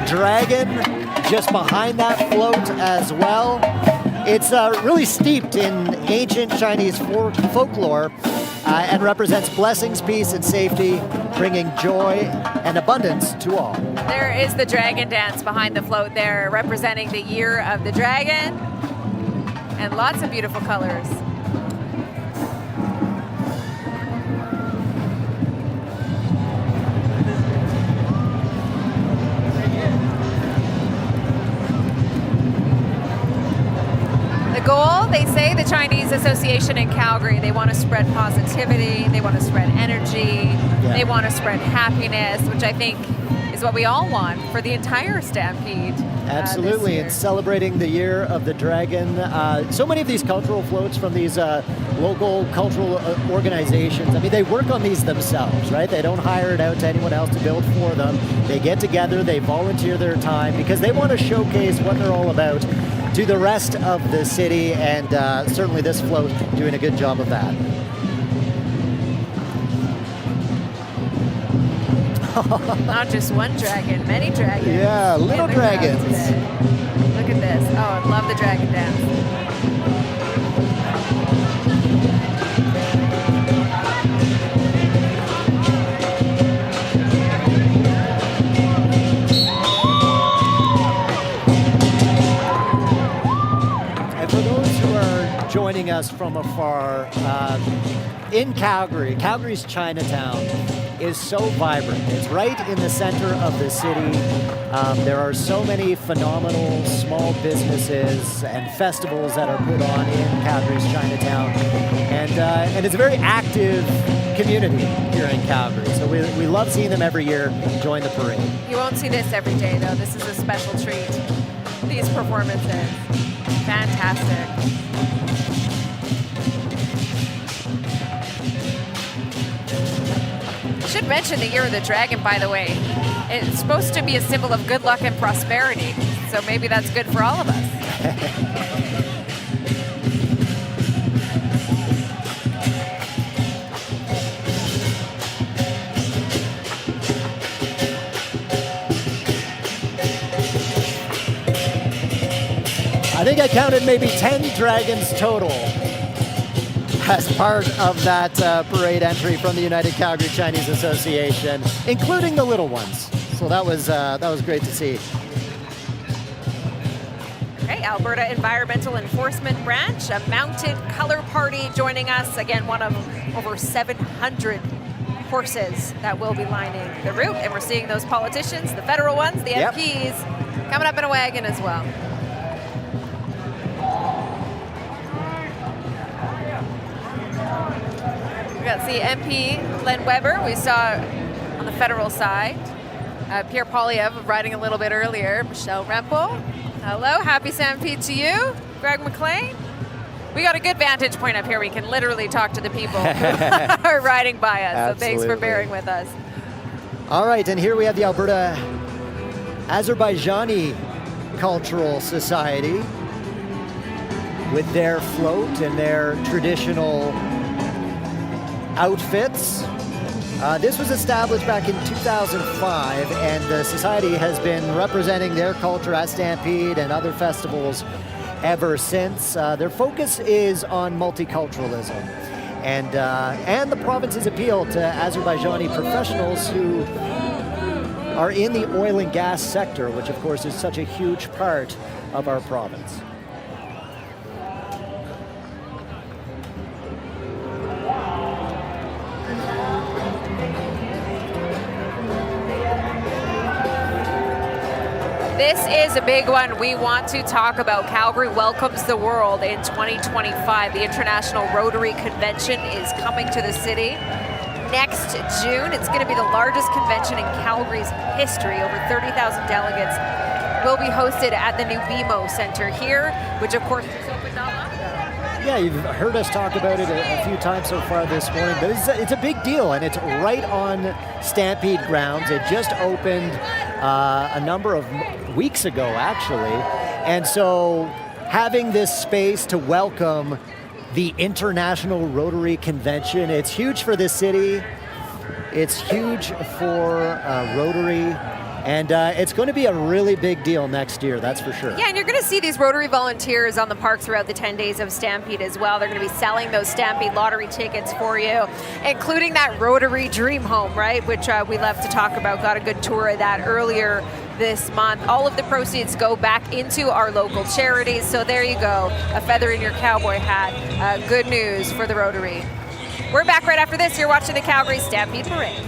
dragon just behind that float as well. It's really steeped in ancient Chinese folklore and represents blessings, peace, and safety, bringing joy and abundance to all. There is the dragon dance behind the float there, representing the Year of the Dragon, and lots of beautiful colors. The goal, they say, the Chinese Association in Calgary, they want to spread positivity, they want to spread energy, they want to spread happiness, which I think is what we all want for the entire Stampede. Absolutely, it's celebrating the Year of the Dragon. So many of these cultural floats from these local cultural organizations, I mean, they work on these themselves, right? They don't hire it out to anyone else to build for them. They get together, they volunteer their time because they want to showcase what they're all about to the rest of the city, and certainly this float doing a good job of that. Not just one dragon, many dragons. Yeah, little dragons. Look at this. Oh, I love the dragon dance. Joining us from afar in Calgary. Calgary's Chinatown is so vibrant. It's right in the center of the city. There are so many phenomenal small businesses and festivals that are put on in Calgary's Chinatown. And it's a very active community here in Calgary. So we love seeing them every year join the parade. You won't see this every day, though. This is a special treat. These performances. Fantastic. I should mention the Year of the Dragon, by the way. It's supposed to be a symbol of good luck and prosperity, so maybe that's good for all of us. I think I counted maybe 10 dragons total as part of that parade entry from the United Calgary Chinese Association, including the little ones. So that was great to see. Okay, Alberta Environmental Enforcement Branch, a mounted color party joining us. Again, one of over 700 horses that will be lining the route. And we're seeing those politicians, the federal ones, the MPs, coming up in a wagon as well. We got the MP, Len Weber, we saw on the federal side. Pierre Poilievre riding a little bit earlier. Michelle Rempel. Hello, happy Stampede to you. Greg McLean. We got a good vantage point up here. We can literally talk to the people who are riding by us. Absolutely. So thanks for bearing with us. All right, and here we have the Alberta Azerbaijani Cultural Society with their float and their traditional outfits. This was established back in 2005, and the society has been representing their culture at Stampede and other festivals ever since. Their focus is on multiculturalism and the province's appeal to Azerbaijani professionals who are in the oil and gas sector, which of course is such a huge part of our province. This is a big one we want to talk about. Calgary welcomes the world in 2025. The International Rotary Convention is coming to the city next June. It's going to be the largest convention in Calgary's history. Over 30,000 delegates will be hosted at the new BMO Center here, which of course just opened up. Yeah, you've heard us talk about it a few times so far this morning, but it's a big deal, and it's right on Stampede grounds. It just opened a number of weeks ago, actually, and so having this space to welcome the International Rotary Convention, it's huge for this city. It's huge for Rotary. And it's going to be a really big deal next year, that's for sure. Yeah, and you're going to see these Rotary volunteers on the park throughout the 10 days of Stampede as well. They're going to be selling those Stampede lottery tickets for you, including that Rotary Dream Home, right, which we love to talk about. Got a good tour of that earlier this month. All of the proceeds go back into our local charities. So there you go, a feather in your cowboy hat. Good news for the Rotary. We're back right after this. You're watching the Calgary Stampede Parade.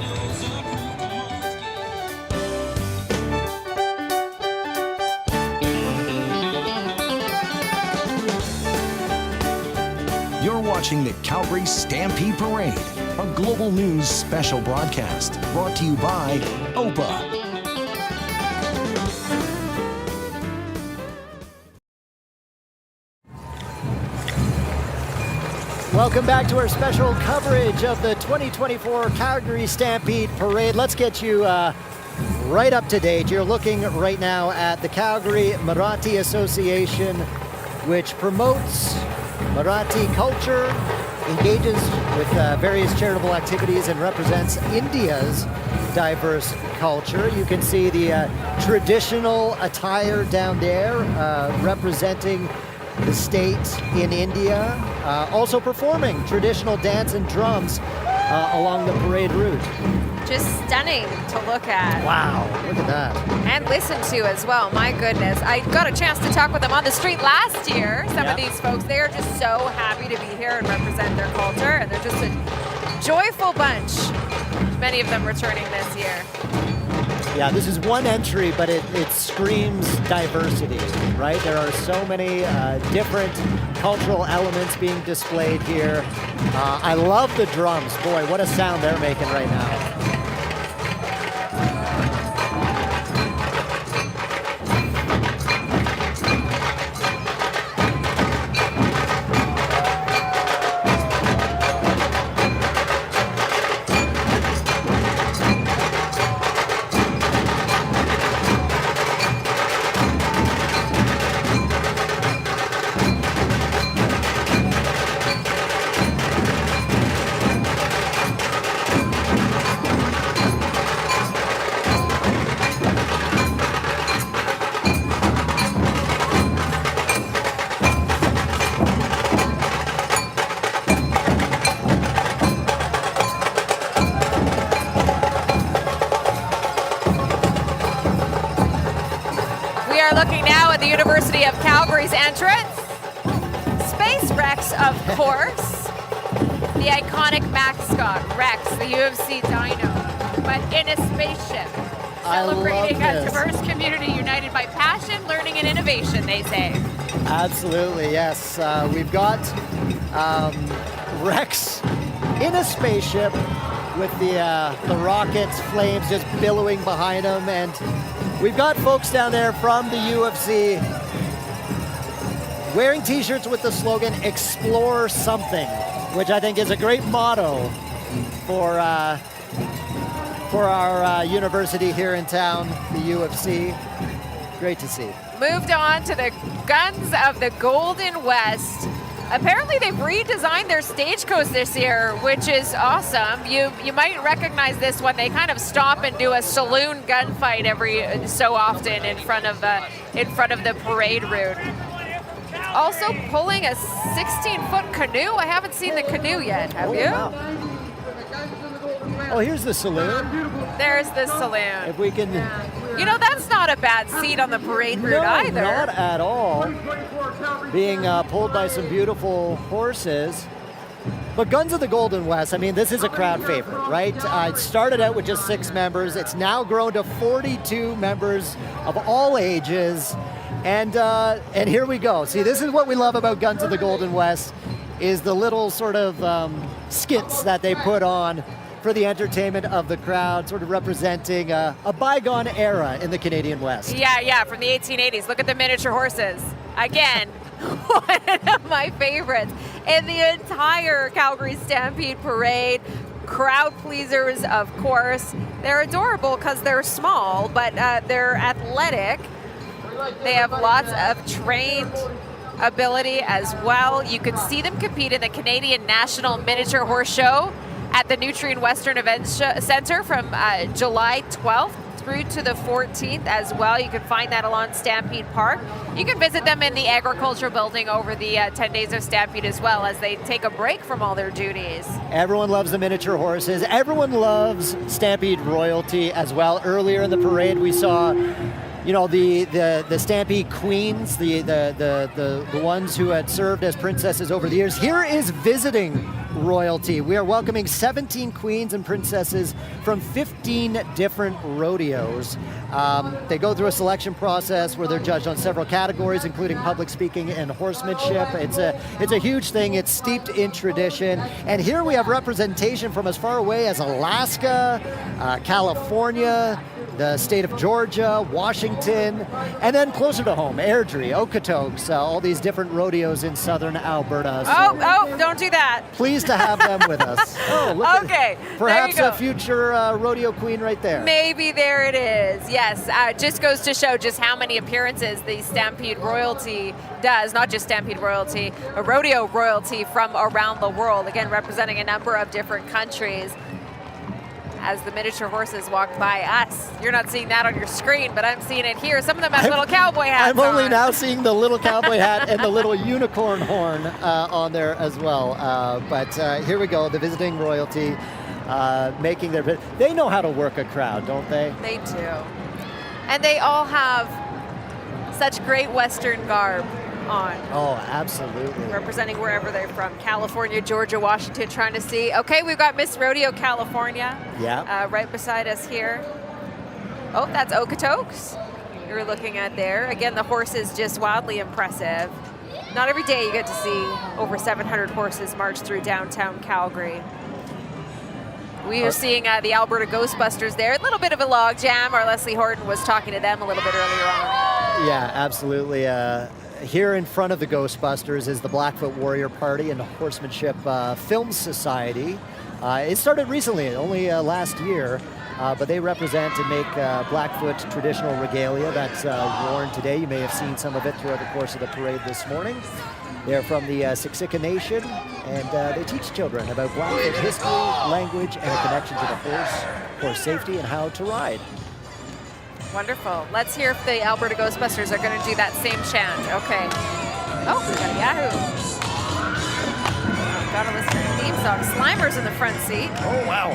You're watching the Calgary Stampede Parade, a global news special broadcast brought to you by OPA. Welcome back to our special coverage of the 2024 Calgary Stampede Parade. Let's get you right up to date. You're looking right now at the Calgary Marathi Association, which promotes Marathi culture, engages with various charitable activities, and represents India's diverse culture. You can see the traditional attire down there representing the state in India, also performing traditional dance and drums along the parade route. Just stunning to look at. Wow, look at that. And listen to as well, my goodness. I got a chance to talk with them on the street last year. Some of these folks, they are just so happy to be here and represent their culture, and they're just a joyful bunch. Many of them returning this year. Yeah, this is one entry, but it screams diversity, right? There are so many different cultural elements being displayed here. I love the drums. Boy, what a sound they're making right now. Looking now at the University of Calgary's entrance. Space Rex, of course. The iconic mascot, Rex, the UFC dino, but in a spaceship. Celebrating a diverse community united by passion, learning, and innovation, they say. Absolutely, yes. We've got Rex in a spaceship with the rockets, flames just billowing behind him, and we've got folks down there from the UFC wearing t-shirts with the slogan, "Explore Something," which I think is a great motto for our university here in town, the UFC. Great to see. Moved on to the Guns of the Golden West. Apparently they've redesigned their stagecoach this year, which is awesome. You might recognize this one. They kind of stop and do a saloon gunfight every so often in front of the parade route. Also pulling a 16-foot canoe. I haven't seen the canoe yet. Have you? Wow. Oh, here's the saloon. There's the saloon. If we can. You know, that's not a bad seat on the parade route either. Not at all. Being pulled by some beautiful horses. But Guns of the Golden West, I mean, this is a crowd favorite, right? It started out with just 6 members. It's now grown to 42 members of all ages. And here we go. See, this is what we love about Guns of the Golden West, is the little sort of skits that they put on for the entertainment of the crowd, sort of representing a bygone era in the Canadian West. Yeah, from the 1880s. Look at the miniature horses. Again, one of my favorites in the entire Calgary Stampede Parade. Crowd pleasers, of course. They're adorable because they're small, but they're athletic. They have lots of trained ability as well. You can see them compete in the Canadian National Miniature Horse Show at the Nutrien Western Events Center from July 12th through to the 14th as well. You can find that along Stampede Park. You can visit them in the Agriculture Building over the 10 days of Stampede as well, as they take a break from all their duties. Everyone loves the miniature horses. Everyone loves Stampede royalty as well. Earlier in the parade, we saw, you know, the Stampede queens, the ones who had served as princesses over the years. Here is visiting royalty. We are welcoming 17 queens and princesses from 15 different rodeos. They go through a selection process where they're judged on several categories, including public speaking and horsemanship. It's a huge thing. It's steeped in tradition. And here we have representation from as far away as Alaska, California, the state of Georgia, Washington, and then closer to home, Airdrie, Okotoks, all these different rodeos in southern Alberta. So don't do that. Pleased to have them with us. Oh, look okay, perhaps there you a go. future rodeo queen right there. Maybe there it is. Yes, just goes to show just how many appearances the Stampede royalty does. Not just Stampede royalty, a rodeo royalty from around the world. Again, representing a number of different countries. As the miniature horses walk by us. You're not seeing that on your screen, but I'm seeing it here. Some of them have little cowboy hats I'm only on. now seeing the little cowboy hat and the little unicorn horn on there as well. But here we go, the visiting royalty making their... They know how to work a crowd, don't they? They do. And they all have such great Western garb on. Oh, absolutely. Representing wherever they're from. California, Georgia, Washington, trying to see. Okay, we've got Miss Rodeo California. Yeah. Right beside us here. Oh, that's Okotoks you're looking at there. Again, the horse is just wildly impressive. Not every day you get to see over 700 horses march through downtown Calgary. We are seeing the Alberta Ghostbusters there. A little bit of a log jam. Our Leslie Horton was talking to them a little bit earlier on. Yeah, absolutely. Here in front of the Ghostbusters is the Blackfoot Warrior Party and the Horsemanship Film Society. It started recently, only last year, but they represent and make Blackfoot traditional regalia that's worn today. You may have seen some of it throughout the course of the parade this morning. They're from the Siksika Nation, and they teach children about Blackfoot history, language, and a connection to the horse safety, and how to ride. Wonderful. Let's hear if the Alberta Ghostbusters are going to do that same chant. Okay. Oh, we got a Yahoo. Oh, gotta listen to the theme song. Slimer's in the front seat. Oh, wow.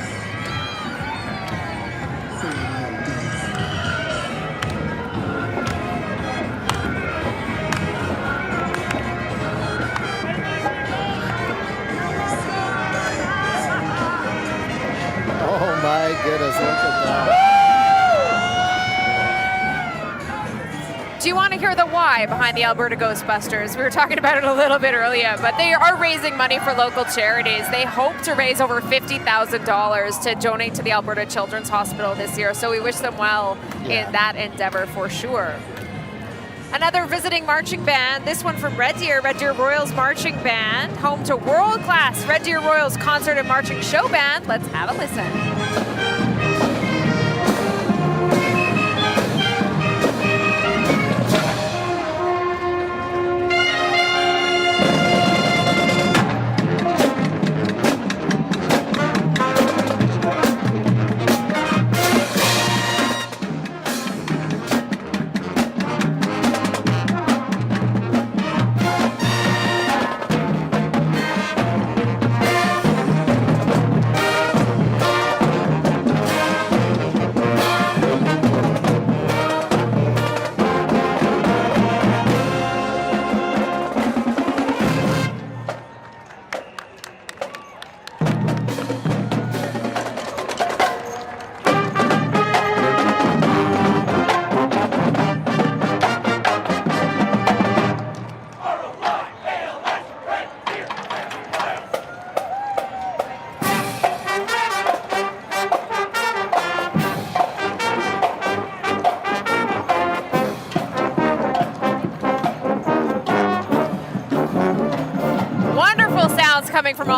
Oh, my goodness. Look at that. Do you want to hear the why behind the Alberta Ghostbusters? We were talking about it a little bit earlier, but they are raising money for local charities. They hope to raise over $50,000 to donate to the Alberta Children's Hospital this year, so we wish them well in that endeavor for sure. Another visiting marching band, this one from Red Deer Royals Marching Band, home to world-class Red Deer Royals Concert and Marching Show Band. Let's have a listen.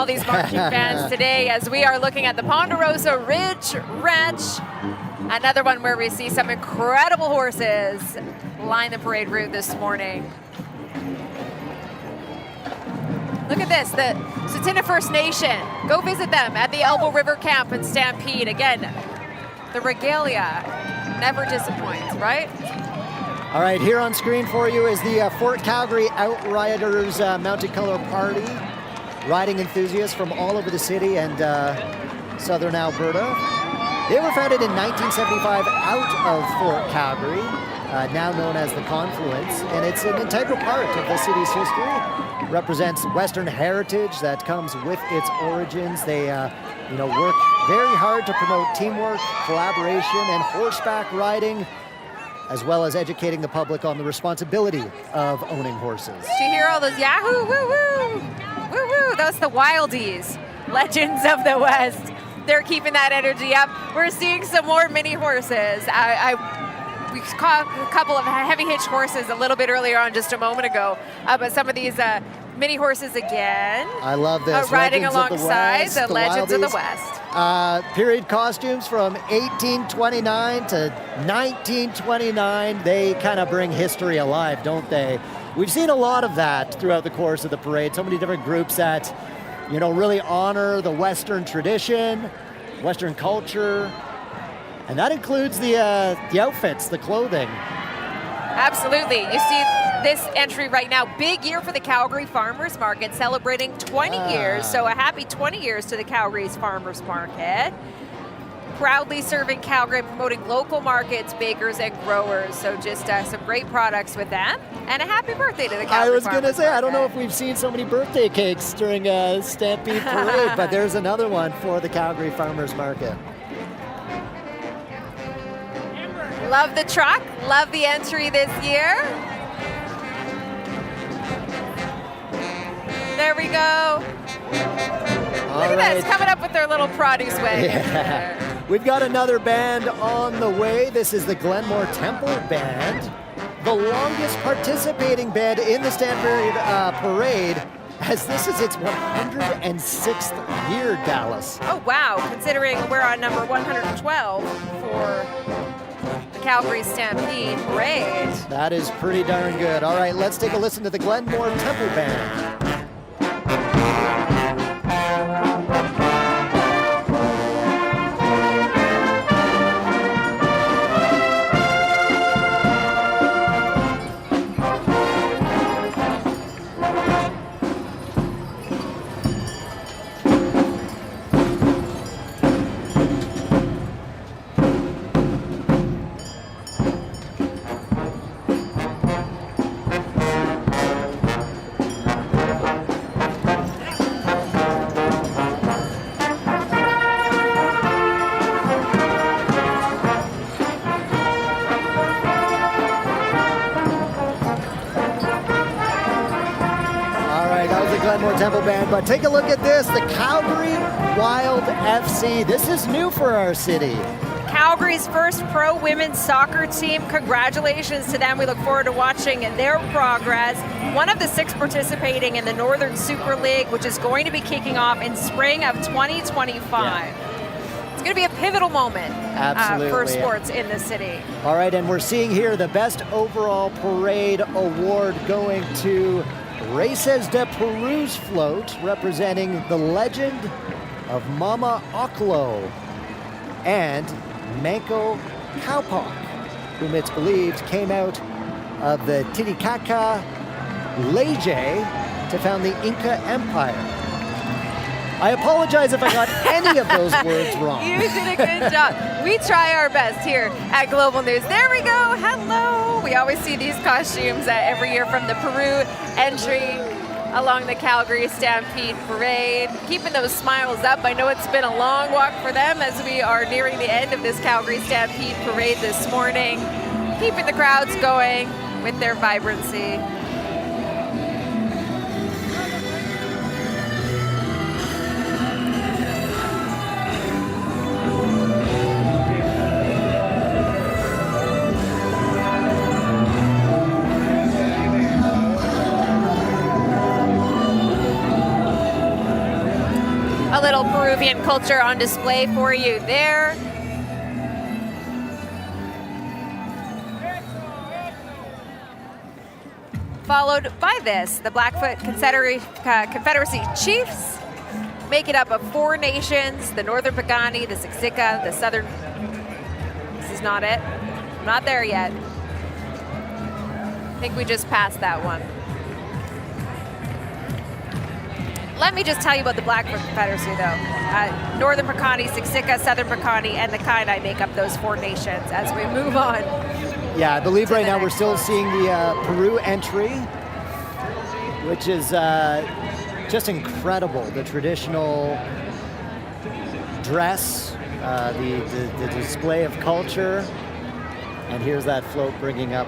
these marching bands today as we are looking at the Ponderosa Ridge Ranch. Another one where we see some incredible horses line the parade route this morning. Look at this, the Tsuut'ina First Nation. Go visit them at the Elbow River Camp in Stampede. Again, the regalia never disappoints, right? All right, here on screen for you is the Fort Calgary Outriders Mounted Color Party. Riding enthusiasts from all over the city and southern Alberta. They were founded in 1975 out of Fort Calgary, now known as the Confluence, and it's an integral part of the city's history. Represents Western heritage that comes with its origins. They work very hard to promote teamwork, collaboration, and horseback riding, as well as educating the public on the responsibility of owning horses. Did you hear all those yahoo, woo-woo, woo-woo? Those the Wildies, legends of the West. They're keeping that energy up. We're seeing some more mini horses. We caught a couple of heavy hitch horses a little bit earlier on just a moment ago, but some of these mini horses again. I love this. Riding Legends of the alongside West, the Legends of the Wildies. West. Period costumes from 1829 to 1929. They kind of bring history alive, don't they? We've seen a lot of that throughout the course of the parade. So many different groups that, really honor the Western tradition, Western culture, and that includes the outfits, the clothing. Absolutely. You see this entry right now, big year for the Calgary Farmers Market, celebrating 20 years. So a happy 20 years to the Calgary's Farmers Market. Proudly serving Calgary, promoting local markets, bakers, and growers. So just some great products with them. And a happy birthday to the Calgary Farmers Market. I was going to say, I don't know if we've seen so many birthday cakes during a Stampede Parade, but there's another one for the Calgary Farmers Market. Love the truck, love the entry this year. There we go. Look at this, coming up with their little produce wagon. Yeah. We've got another band on the way. This is the Glenmore Temple Band, the longest participating band in the Stampede Parade, as this is its 106th year, Dallas. Oh, wow, considering we're on number 112 for the Calgary Stampede Parade. That is pretty darn good. All right, let's take a listen to the Glenmore Temple Band. Temple Band, but take a look at this, the Calgary Wild FC. This is new for our city. Calgary's first pro women's soccer team. Congratulations to them. We look forward to watching their progress. One of the 6 participating in the Northern Super League, which is going to be kicking off in spring of 2025. Yeah. It's going to be a pivotal moment for sports in the city. All right, and we're seeing here the best overall parade award going to Races de Peru's float, representing the legend of Mama Oklo and Manco Cowpock, whom it's believed came out of the Titicaca Leyte to found the Inca Empire. I apologize if I got any of those words wrong. You did a good job. We try our best here at Global News. There we go. Hello. We always see these costumes every year from the Peru entry along the Calgary Stampede Parade. Keeping those smiles up. I know it's been a long walk for them as we are nearing the end of this Calgary Stampede Parade this morning. Keeping the crowds going with their vibrancy. Peruvian culture on display for you there. Followed by this, the Blackfoot Confederacy Chiefs, make it up of 4 nations, the Northern Pagani, the Siksika, the Southern, this is not it, I'm not there yet. I think we just passed that one. Let me just tell you about the Blackfoot Confederacy though. Northern Pagani, Siksika, Southern Pagani, and the Kainai make up those 4 nations as we move on. Yeah, I believe right now we're still seeing the Peru entry, which is just incredible. The traditional dress, the display of culture, and here's that float bringing up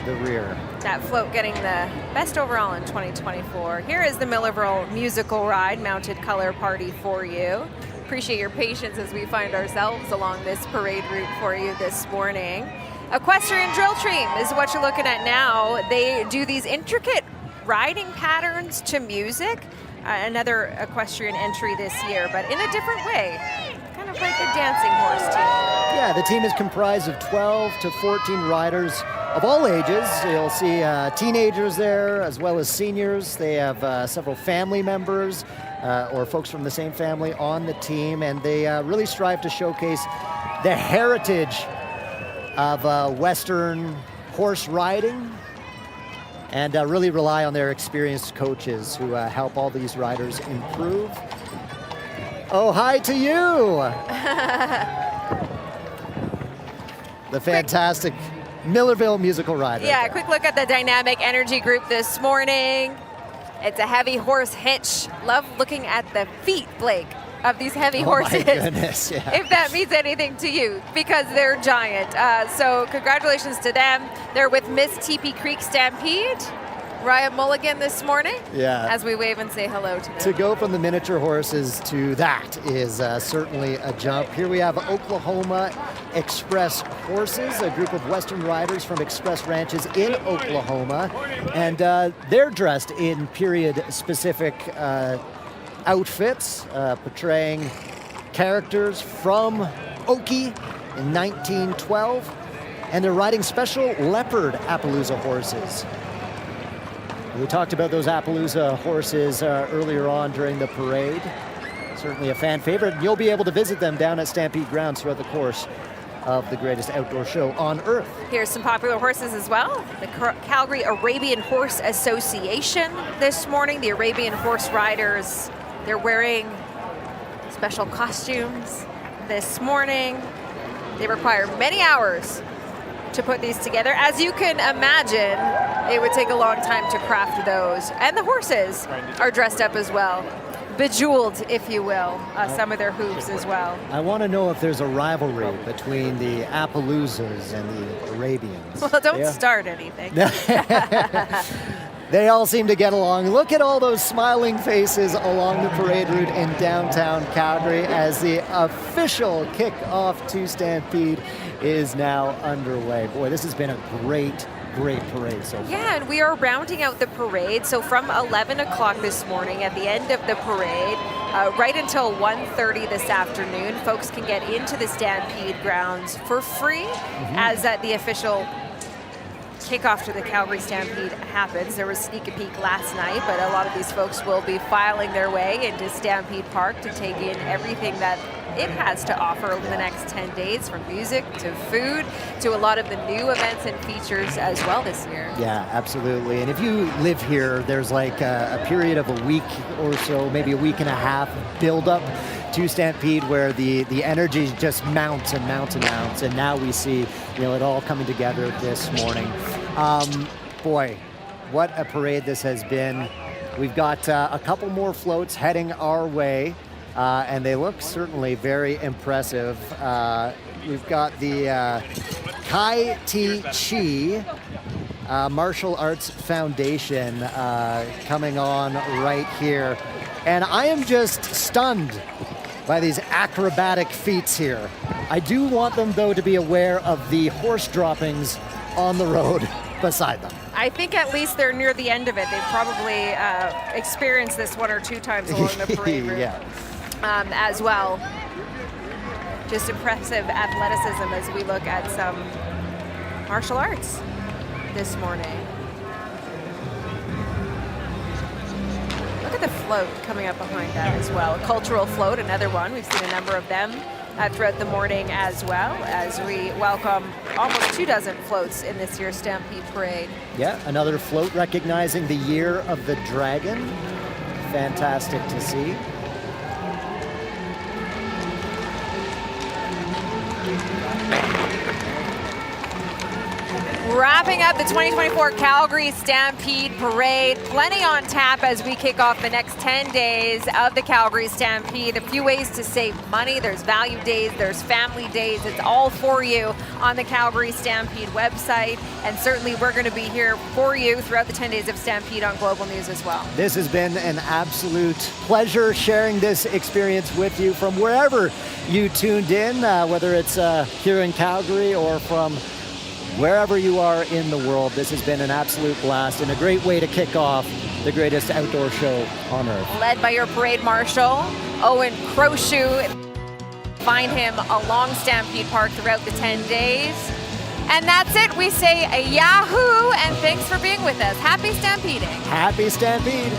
the rear. That float getting the best overall in 2024. Here is the Millerville Musical Ride Mounted Color Party for you. Appreciate your patience as we find ourselves along this parade route for you this morning. Equestrian Drill Team is what you're looking at now. They do these intricate riding patterns to music. Another equestrian entry this year, but in a different way. Kind of like a dancing horse team. Yeah, the team is comprised of 12 to 14 riders of all ages. You'll see teenagers there as well as seniors. They have several family members or folks from the same family on the team, and they really strive to showcase the heritage of Western horse riding, and really rely on their experienced coaches who help all these riders improve. Oh, hi to you! The fantastic Millerville Musical Ride. Yeah, quick look at the dynamic energy group this morning. It's a heavy horse hitch. Love looking at the feet, Blake, of these heavy horses. Oh my goodness, yeah. If that means anything to you, because they're giant. So congratulations to them. They're with Miss TP Creek Stampede, Ryan Mulligan this morning. Yeah. As we wave and say hello to them. To go from the miniature horses to that is certainly a jump. Here we have Oklahoma Express Horses, a group of Western riders from Express Ranches in Oklahoma. And they're dressed in period-specific outfits, portraying characters from Okie in 1912. And they're riding special leopard Appaloosa horses. We talked about those Appaloosa horses earlier on during the parade. Certainly a fan favorite. And you'll be able to visit them down at Stampede Grounds throughout the course of the greatest outdoor show on earth. Here's some popular horses as well. The Calgary Arabian Horse Association this morning. The Arabian horse riders, they're wearing special costumes this morning. They require many hours to put these together. As you can imagine, it would take a long time to craft those. And the horses are dressed up as well. Bejeweled, if you will, some of their hooves as well. I want to know if there's a rivalry between the Appaloosas and the Arabians. Well, don't start anything. They all seem to get along. Look at all those smiling faces along the parade route in downtown Calgary as the official kickoff to Stampede is now underway. Boy, this has been a great parade so far. Yeah, and we are rounding out the parade. So from 11 o'clock this morning at the end of the parade, right until 1:30 this afternoon, folks can get into the Stampede grounds for free as the official kickoff to the Calgary Stampede happens. There was sneak a peek last night, but a lot of these folks will be filing their way into Stampede Park to take in everything that it has to offer over the next 10 days, from music to food to a lot of the new events and features as well this year. Yeah, absolutely. And if you live here, there's like a period of a week or so, maybe a week and a half build up to Stampede where the energy just mounts and mounts and mounts. And now we see, it all coming together this morning. Boy, what a parade this has been. We've got a couple more floats heading our way. And they look certainly very impressive. We've got the Kai Ti Chi Martial Arts Foundation coming on right here. And I am just stunned by these acrobatic feats here. I do want them, though, to be aware of the horse droppings on the road beside them. I think at least they're near the end of it. They've probably experienced this one or two times along the parade route. Yeah. as well. Just impressive athleticism as we look at some martial arts this morning. Look at the float coming up behind that as well. Cultural float, another one. We've seen a number of them throughout the morning as well, as we welcome almost 24 floats in this year's Stampede Parade. Yeah, another float recognizing the Year of the Dragon. Fantastic to see. Wrapping up the 2024 Calgary Stampede Parade. Plenty on tap as we kick off the next 10 days of the Calgary Stampede. A few ways to save money. There's value days, there's family days. It's all for you on the Calgary Stampede website. And certainly we're going to be here for you throughout the 10 days of Stampede on Global News as well. This has been an absolute pleasure sharing this experience with you from wherever you tuned in, whether it's here in Calgary or from wherever you are in the world. This has been an absolute blast and a great way to kick off the greatest outdoor show on earth. Led by your parade marshal, Owen Croshoe. Find him along Stampede Park throughout the 10 days. And that's it. We say a Yahoo, and thanks for being with us. Happy stampeding. Happy Stampede.